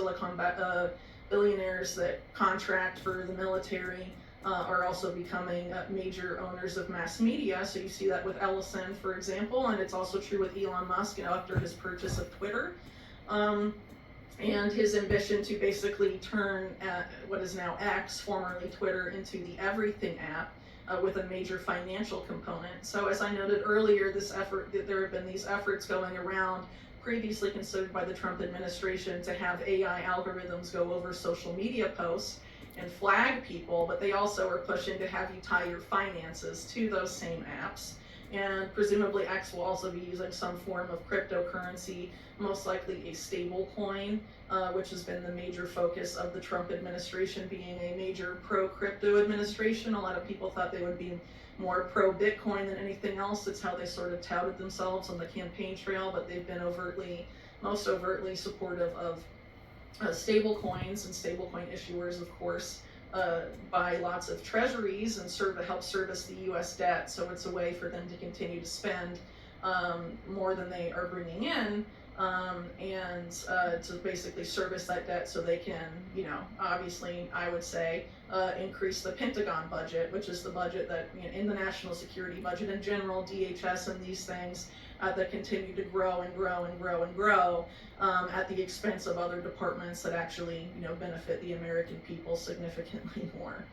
billionaires that contract for the military are also becoming major owners of mass media. So you see that with Ellison, for example, and it's also true with Elon Musk, after his purchase of Twitter. And his ambition to basically turn what is now X, formerly Twitter, into the Everything app with a major financial component. So as I noted earlier, there have been these efforts going around, previously considered by the Trump administration, to have AI algorithms go over social media posts and flag people, but they also are pushing to have you tie your finances to those same apps. And presumably X will also be using some form of cryptocurrency, most likely a stable coin, which has been the major focus of the Trump administration, being a major pro-crypto administration. A lot of people thought they would be more pro-Bitcoin than anything else. It's how they sort of touted themselves on the campaign trail, but they've been most overtly supportive of stable coins and stablecoin issuers, of course, buy lots of treasuries and help service the U.S. debt. So it's a way for them to continue to spend more than they are bringing in, and to basically service that debt so they can, obviously, I would say, increase the Pentagon budget, which is the budget that, in the national security budget in general, DHS and these things, that continue to grow and grow and grow and grow at the expense of other departments that actually, benefit the American people significantly more.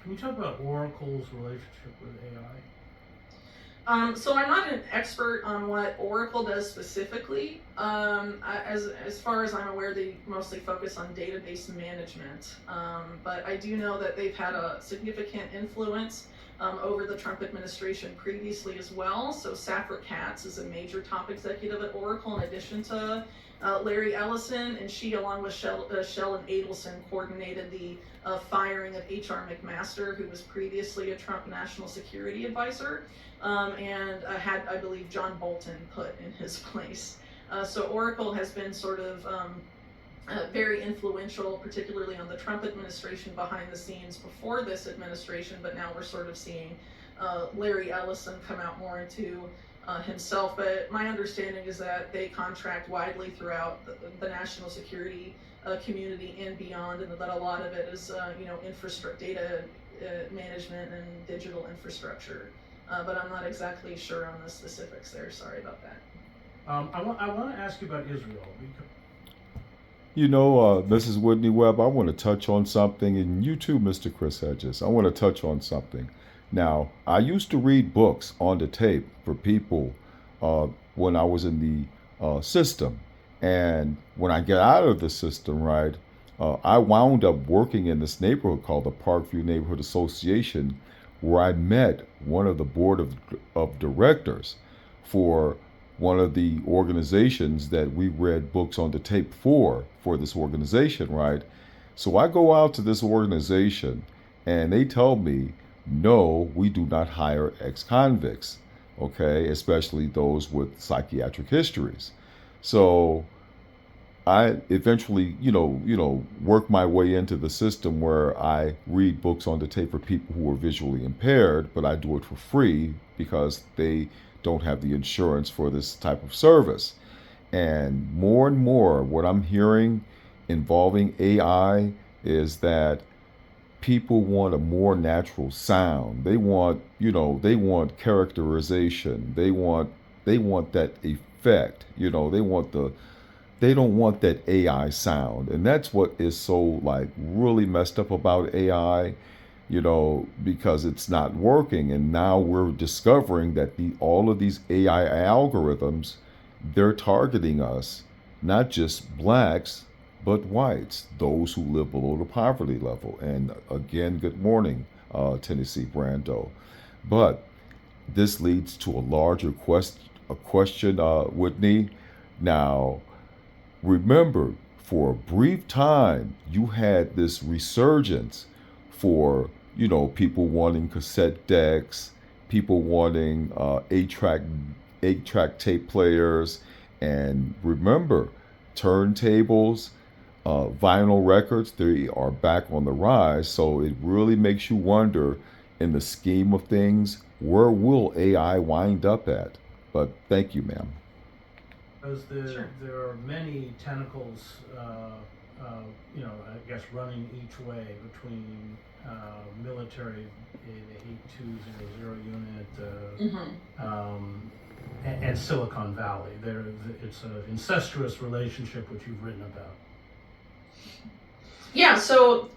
Can you talk about Oracle's relationship with AI? So I'm not an expert on what Oracle does specifically. As far as I'm aware, they mostly focus on database management. But I do know that they've had a significant influence over the Trump administration previously as well. So Safra Catz is a major top executive at Oracle, in addition to Larry Ellison, and she, along with Sheldon Adelson, coordinated the firing of H.R. McMaster, who was previously a Trump national security advisor, and had, I believe, John Bolton put in his place. So Oracle has been sort of very influential, particularly on the Trump administration behind the scenes before this administration, but now we're sort of seeing Larry Ellison come out more into himself. But my understanding is that they contract widely throughout the national security community and beyond, and that a lot of it is data management and digital infrastructure. But I'm not exactly sure on the specifics there. Sorry about that. I want to ask you about Israel. Mrs. Whitney Webb, I want to touch on something, and you too, Mr. Chris Hedges. I want to touch on something. Now, I used to read books on the tape for people when I was in the system. And when I get out of the system, right, I wound up working in this neighborhood called the Parkview Neighborhood Association, where I met one of the board of directors for one of the organizations that we read books on the tape for this organization, right? So I go out to this organization and they tell me, no, we do not hire ex-convicts, okay, especially those with psychiatric histories. So I eventually, work my way into the system where I read books on the tape for people who are visually impaired, but I do it for free because they don't have the insurance for this type of service. And more, what I'm hearing involving AI is that people want a more natural sound. They want, characterization. They want that effect. They don't want that AI sound. And that's what is so really messed up about AI, because it's not working. And now we're discovering that all of these AI algorithms, they're targeting us, not just blacks, but whites, those who live below the poverty level. And again, good morning, Tennessee Brando. But this leads to a larger question, Whitney. Now, remember, for a brief time, you had this resurgence for, people wanting cassette decks, people wanting eight-track tape players, and remember, turntables, vinyl records, they are back on the rise. So it really makes you wonder, in the scheme of things, where will AI wind up at? But thank you, ma'am. Because Sure. there are many tentacles, I guess running each way between military, the 8200 unit, and Silicon Valley. It's an incestuous relationship which you've written about. Yeah, so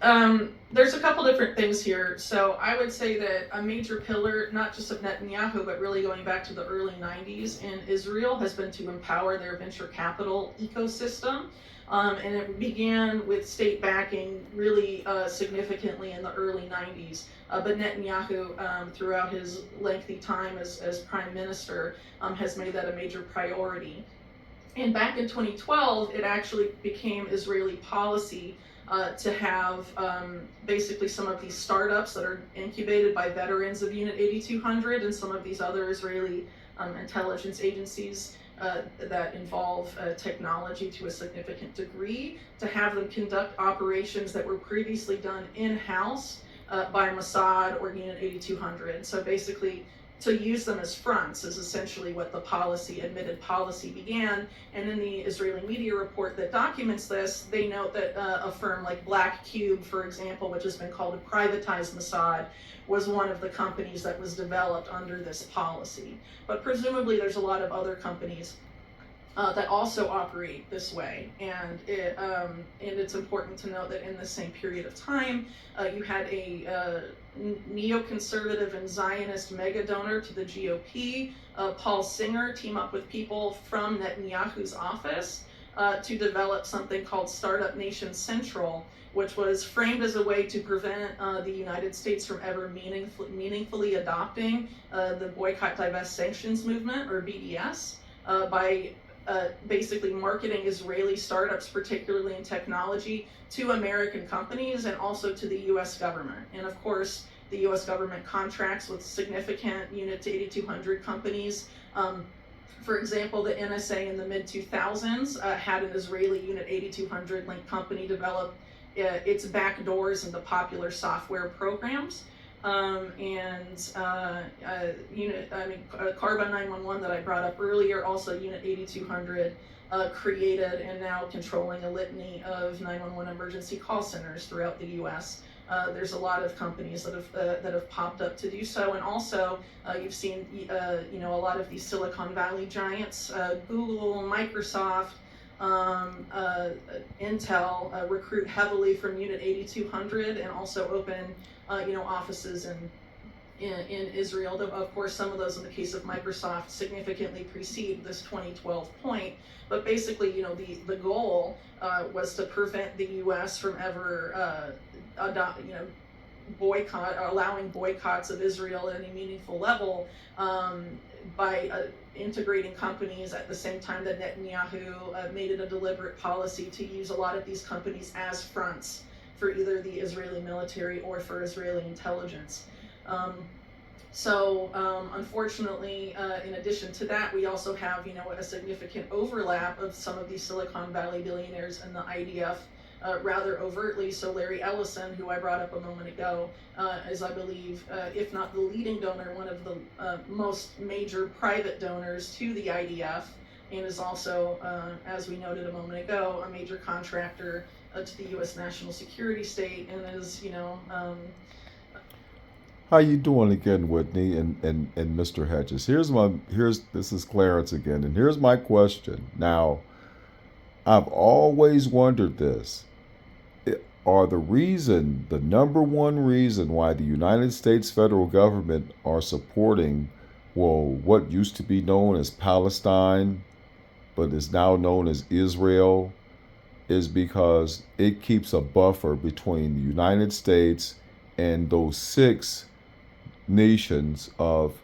there's a couple different things here. So I would say that a major pillar, not just of Netanyahu, but really going back to the early 90s in Israel, has been to empower their venture capital ecosystem. And it began with state backing really significantly in the early 90s. But Netanyahu, throughout his lengthy time as prime minister, has made that a major priority. And back in 2012, it actually became Israeli policy to have basically some of these startups that are incubated by veterans of Unit 8200 and some of these other Israeli intelligence agencies that involve technology to a significant degree, to have them conduct operations that were previously done in-house by Mossad or Unit 8200. So basically, to use them as fronts is essentially what the admitted policy began. And in the Israeli media report that documents this, they note that a firm like Black Cube, for example, which has been called a privatized Mossad, was one of the companies that was developed under this policy. But presumably there's a lot of other companies that also operate this way, and it's important to note that in the same period of time, you had a neoconservative and Zionist mega donor to the GOP, Paul Singer, team up with people from Netanyahu's office to develop something called Startup Nation Central, which was framed as a way to prevent the United States from ever meaningfully adopting the Boycott, Divest, Sanctions movement, or BDS, by basically marketing Israeli startups, particularly in technology, to American companies and also to the US government. And of course, the US government contracts with significant Unit 8200 companies. For example, the NSA in the mid-2000s had an Israeli Unit 8200 linked company develop its backdoors into popular software programs. Carba 911 that I brought up earlier, also Unit 8200, created and now controlling a litany of 911 emergency call centers throughout the U.S. There's a lot of companies that have popped up to do so, and also you've seen a lot of these Silicon Valley giants, Google, Microsoft, Intel, recruit heavily from Unit 8200 and also open offices in Israel. Of course, some of those, in the case of Microsoft, significantly precede this 2012 point. But basically, the goal was to prevent the U.S. from ever allowing boycotts of Israel at any meaningful level by integrating companies at the same time that Netanyahu made it a deliberate policy to use a lot of these companies as fronts for either the Israeli military or for Israeli intelligence. Unfortunately, in addition to that, we also have, a significant overlap of some of these Silicon Valley billionaires and the IDF rather overtly. So Larry Ellison, who I brought up a moment ago, is, I believe, if not the leading donor, one of the most major private donors to the IDF, and is also, as we noted a moment ago, a major contractor to the U.S. national security state, and is, How you doing again, Whitney and Mr. Hedges? This is Clarence again, and here's my question. Now, I've always wondered this. Are the number one reason why the United States federal government are supporting, what used to be known as Palestine, but is now known as Israel, is because it keeps a buffer between the United States and those six nations of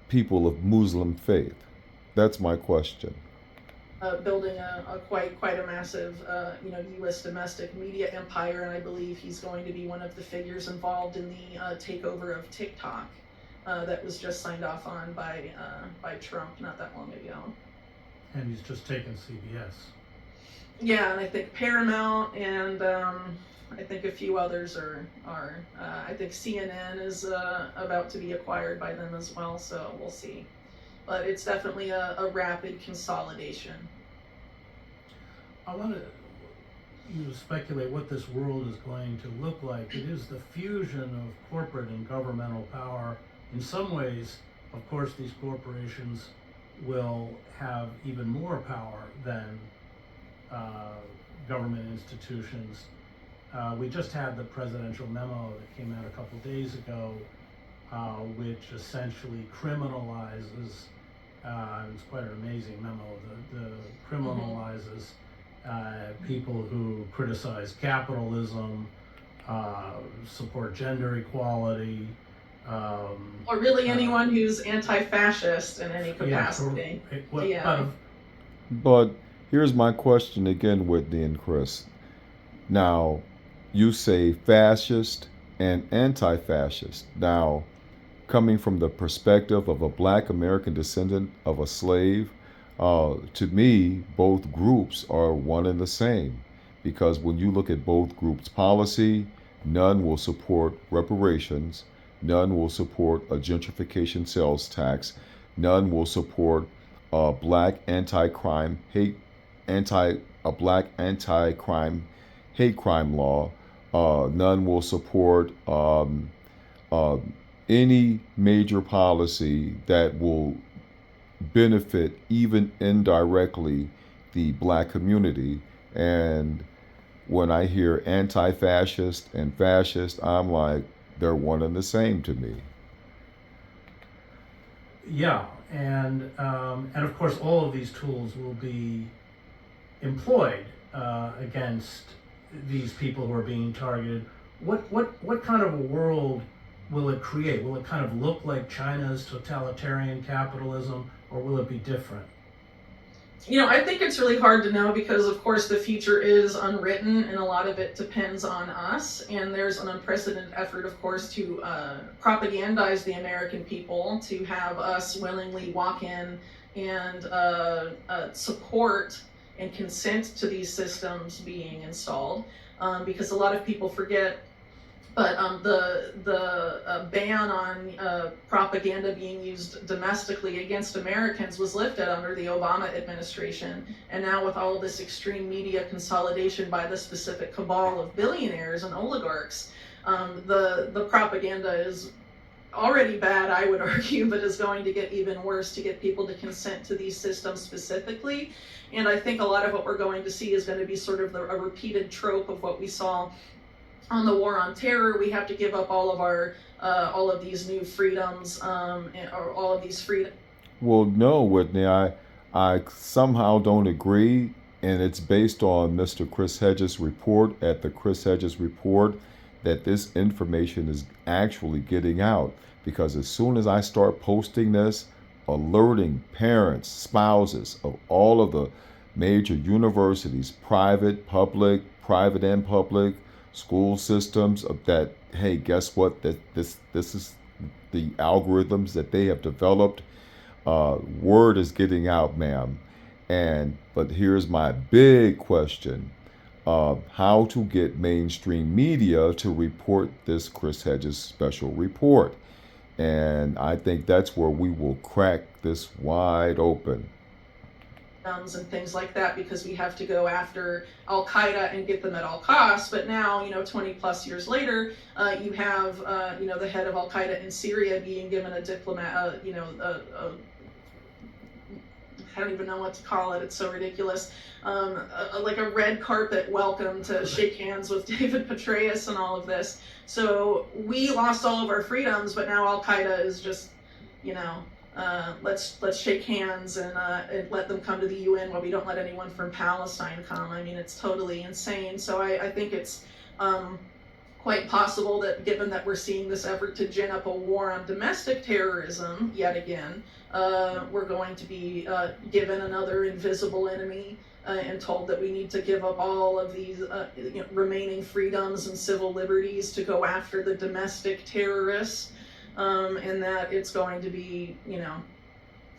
people of Muslim faith? That's my question. Building a quite a massive U.S. domestic media empire, and I believe he's going to be one of the figures involved in the takeover of TikTok that was just signed off on by Trump not that long ago. And he's just taken CBS. Yeah, and I think Paramount and I think a few others are. I think CNN is about to be acquired by them as well, so we'll see. But it's definitely a rapid consolidation. I want you to speculate what this world is going to look like. It is the fusion of corporate and governmental power. In some ways, of course, these corporations will have even more power than government institutions. We just had the presidential memo that came out a couple days ago, which essentially criminalizes, it's quite an amazing memo, the criminalizes people who criticize capitalism, support gender equality. Or really anyone who's anti-fascist in any capacity. Yeah. But here's my question again, Whitney and Chris. Now, you say fascist and anti-fascist. Now, coming from the perspective of a black American descendant of a slave, to me, both groups are one and the same. Because when you look at both groups' policy, none will support reparations, none will support a gentrification sales tax, none will support a black anti-crime hate crime law. None will support any major policy that will benefit, even indirectly, the black community. And when I hear anti-fascist and fascist, I'm like, they're one and the same to me. Yeah, and of course, all of these tools will be employed against these people who are being targeted. What kind of a world will it create? Will it kind of look like China's totalitarian capitalism, or will it be different? I think it's really hard to know because, of course, the future is unwritten and a lot of it depends on us. And there's an unprecedented effort, of course, to propagandize the American people, to have us willingly walk in and support and consent to these systems being installed. Because a lot of people forget, but the ban on propaganda being used domestically against Americans was lifted under the Obama administration. And now with all of this extreme media consolidation by the specific cabal of billionaires and oligarchs, the propaganda is already bad, I would argue, but is going to get even worse to get people to consent to these systems specifically. And I think a lot of what we're going to see is going to be sort of a repeated trope of what we saw on the war on terror. We have to give up all of these new freedoms, or all of these freedoms. Well, no, Whitney, I somehow don't agree, and it's based on Mr. Chris Hedges' report at the Chris Hedges Report that this information is actually getting out. Because as soon as I start posting this, alerting parents, spouses of all of the major universities, private and public, school systems, of that, hey, guess what? That this is the algorithms that they have developed. Word is getting out, ma'am. But here's my big question. How to get mainstream media to report this Chris Hedges special report. And I think that's where we will crack this wide open. And things like that, because we have to go after Al-Qaeda and get them at all costs. But now, 20 plus years later, you have, the head of Al-Qaeda in Syria being given a diplomat, I don't even know what to call it. It's so ridiculous. Like a red carpet welcome to shake hands with David Petraeus and all of this. So we lost all of our freedoms, but now Al-Qaeda is just, let's shake hands and let them come to the UN while we don't let anyone from Palestine come. I mean, it's totally insane. So I think it's quite possible that, given that we're seeing this effort to gin up a war on domestic terrorism yet again, we're going to be given another invisible enemy and told that we need to give up all of these remaining freedoms and civil liberties to go after the domestic terrorists. And that it's going to be,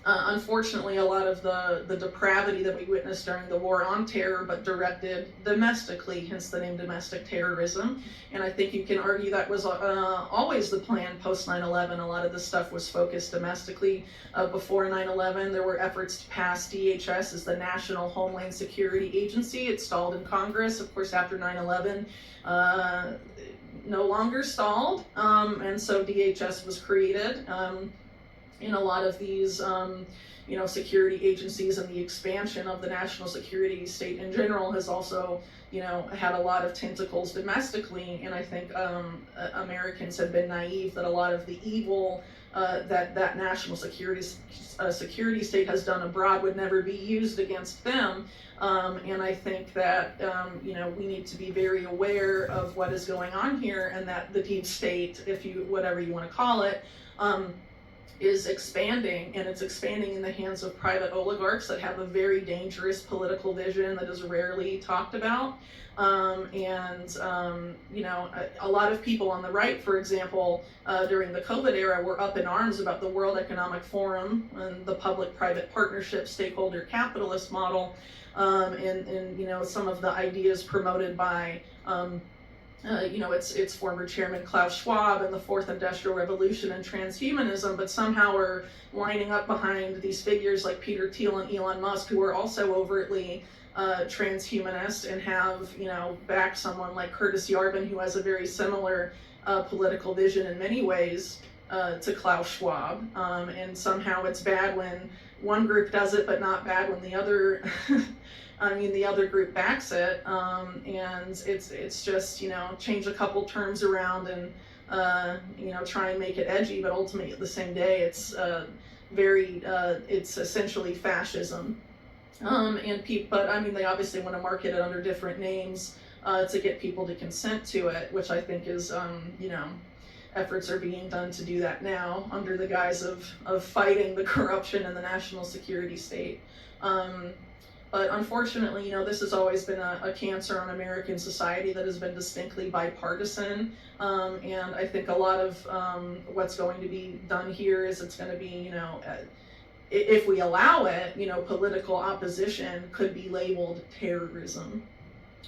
Unfortunately, a lot of the depravity that we witnessed during the war on terror, but directed domestically, hence the name domestic terrorism. And I think you can argue that was always the plan post 9/11. A lot of the stuff was focused domestically. Before 9/11, there were efforts to pass DHS as the National Homeland Security Agency. It stalled in Congress. Of course, after 9/11, no longer stalled, and so DHS was created. In a lot of these, security agencies, and the expansion of the national security state in general has also, had a lot of tentacles domestically. And I think Americans have been naive that a lot of the evil that national security state has done abroad would never be used against them. And I think that, we need to be very aware of what is going on here, and that the deep state, whatever you want to call it, is expanding, and it's expanding in the hands of private oligarchs that have a very dangerous political vision that is rarely talked about. A lot of people on the right, for example, during the COVID era, were up in arms about the World Economic Forum and the public-private partnership stakeholder capitalist model, and some of the ideas promoted by its former chairman Klaus Schwab and the Fourth Industrial Revolution and transhumanism, but somehow are lining up behind these figures like Peter Thiel and Elon Musk, who are also overtly transhumanist, and have backed someone like Curtis Yarvin, who has a very similar political vision in many ways to Klaus Schwab. And somehow it's bad when one group does it, but not bad when the other the other group backs it, and it's just, change a couple terms around and, try and make it edgy, but ultimately at the same day, it's it's essentially fascism. But they obviously want to market it under different names to get people to consent to it, which I think is, efforts are being done to do that now under the guise of fighting the corruption in the national security state. But unfortunately, this has always been a cancer on American society that has been distinctly bipartisan. And I think a lot of what's going to be done here is it's going to be, if we allow it, political opposition could be labeled terrorism,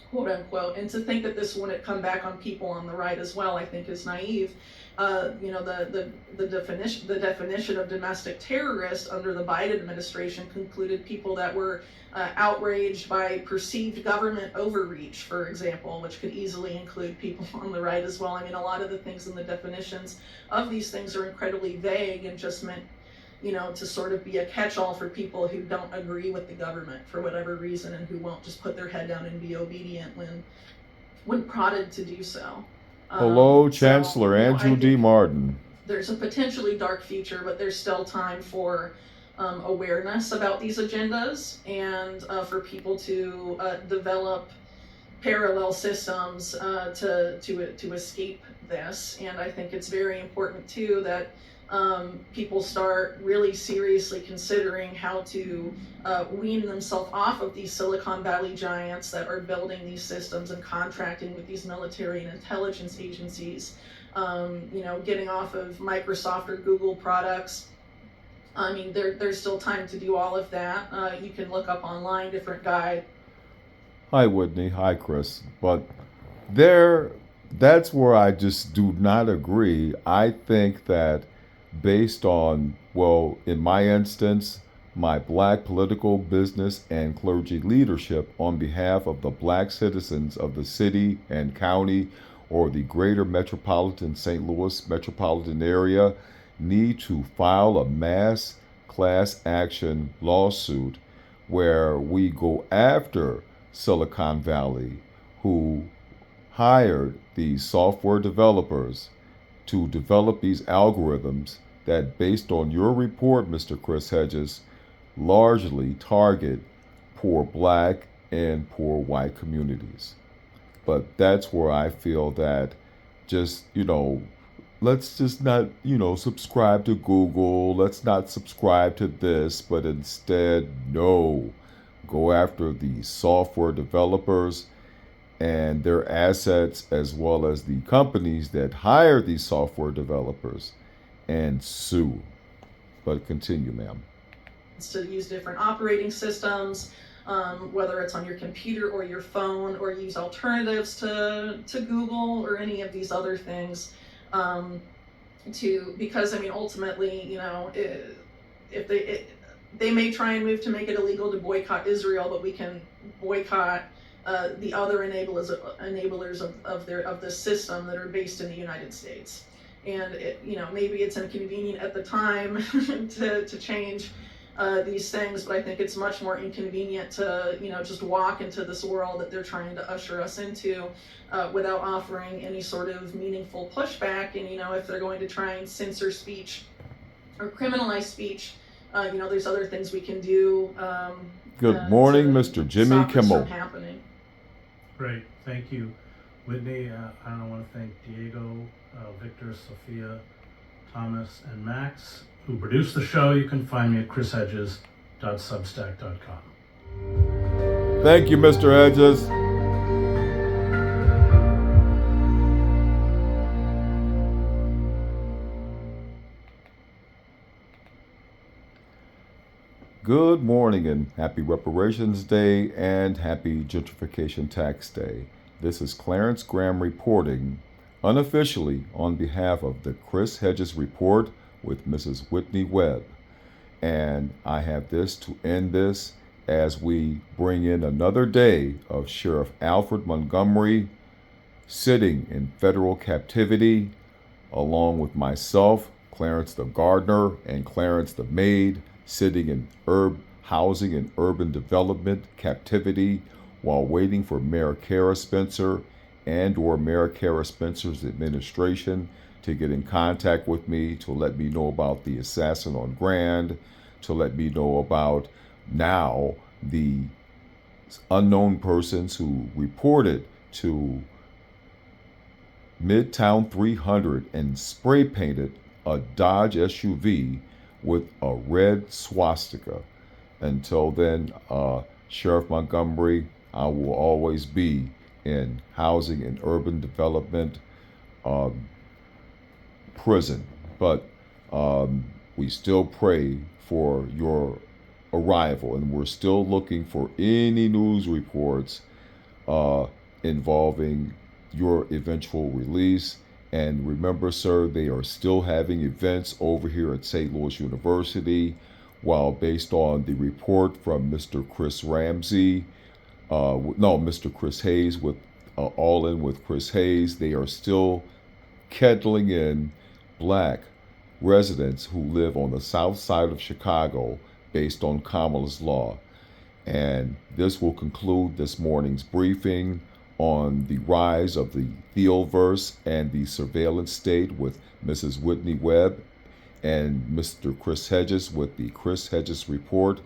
quote unquote. And to think that this wouldn't come back on people on the right as well, I think is naive. The definition of domestic terrorist under the Biden administration concluded people that were outraged by perceived government overreach, for example, which could easily include people on the right as well. A lot of the things in the definitions of these things are incredibly vague and just meant, to sort of be a catch-all for people who don't agree with the government for whatever reason, and who won't just put their head down and be obedient when prodded to do so. Hello, Chancellor Andrew D. Martin. There's a potentially dark future, but there's still time for awareness about these agendas, and for people to develop parallel systems to escape this. And I think it's very important too that people start really seriously considering how to wean themselves off of these Silicon Valley giants that are building these systems and contracting with these military and intelligence agencies, getting off of Microsoft or Google products. There's still time to do all of that. You can look up online different guides. Hi, Whitney. Hi, Chris. But that's where I just do not agree. I think that based on, in my instance, my Black political, business, and clergy leadership on behalf of the Black citizens of the city and county or the greater metropolitan St. Louis metropolitan area need to file a mass class action lawsuit where we go after Silicon Valley, who hired these software developers to develop these algorithms that, based on your report, Mr. Chris Hedges, largely target poor Black and poor white communities. But that's where I feel that just, let's just not, subscribe to Google. Let's not subscribe to this, but instead, no, go after the software developers and their assets, as well as the companies that hire these software developers, and sue. But continue, ma'am. to use different operating systems, whether it's on your computer or your phone, or use alternatives to Google or any of these other things. Because I mean, ultimately, you know, if they may try and move to make it illegal to boycott Israel, but we can boycott the other enablers of this system that are based in the United States. And you know, maybe it's inconvenient at the time to change these things, but I think it's much more inconvenient to, you know, just walk into this world that they're trying to usher us into without offering any sort of meaningful pushback. And you know, if they're going to try and censor speech or criminalize speech, you know, there's other things we can do. Good morning, Mr. Jimmy stop this Kimmel. from happening. Great, thank you, Whitney. I want to thank Diego, Victor, Sophia, Thomas, and Max, who produced the show. You can find me at chrishedges.substack.com. Thank you, Mr. Hedges. Good morning and happy Reparations Day and happy Gentrification Tax Day. This is Clarence Graham reporting unofficially on behalf of the Chris Hedges Report with Mrs. Whitney Webb. And I have this to end this as we bring in another day of Sheriff Alfred Montgomery sitting in federal captivity, along with myself, Clarence the gardener, and Clarence the maid, sitting in housing and urban development captivity while waiting for Mayor Kara Spencer and/or Mayor Kara Spencer's administration to get in contact with me to let me know about the assassin on Grand, to let me know about now the unknown persons who reported to Midtown 300 and spray painted a Dodge SUV with a red swastika. Until then, Sheriff Montgomery, I will always be in housing and urban development prison. But we still pray for your arrival, and we're still looking for any news reports involving your eventual release. And remember, sir, they are still having events over here at St. Louis University, while based on the report from Mr. Chris Hayes with All In with Chris Hayes, they are still kettling in black residents who live on the south side of Chicago based on Kamala's law. And this will conclude this morning's briefing on the rise of the Theoverse and the surveillance state with Mrs. Whitney Webb and Mr. Chris Hedges with the Chris Hedges Report.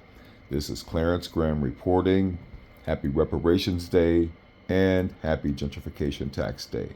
This is Clarence Graham reporting. Happy Reparations Day and happy Gentrification Tax Day.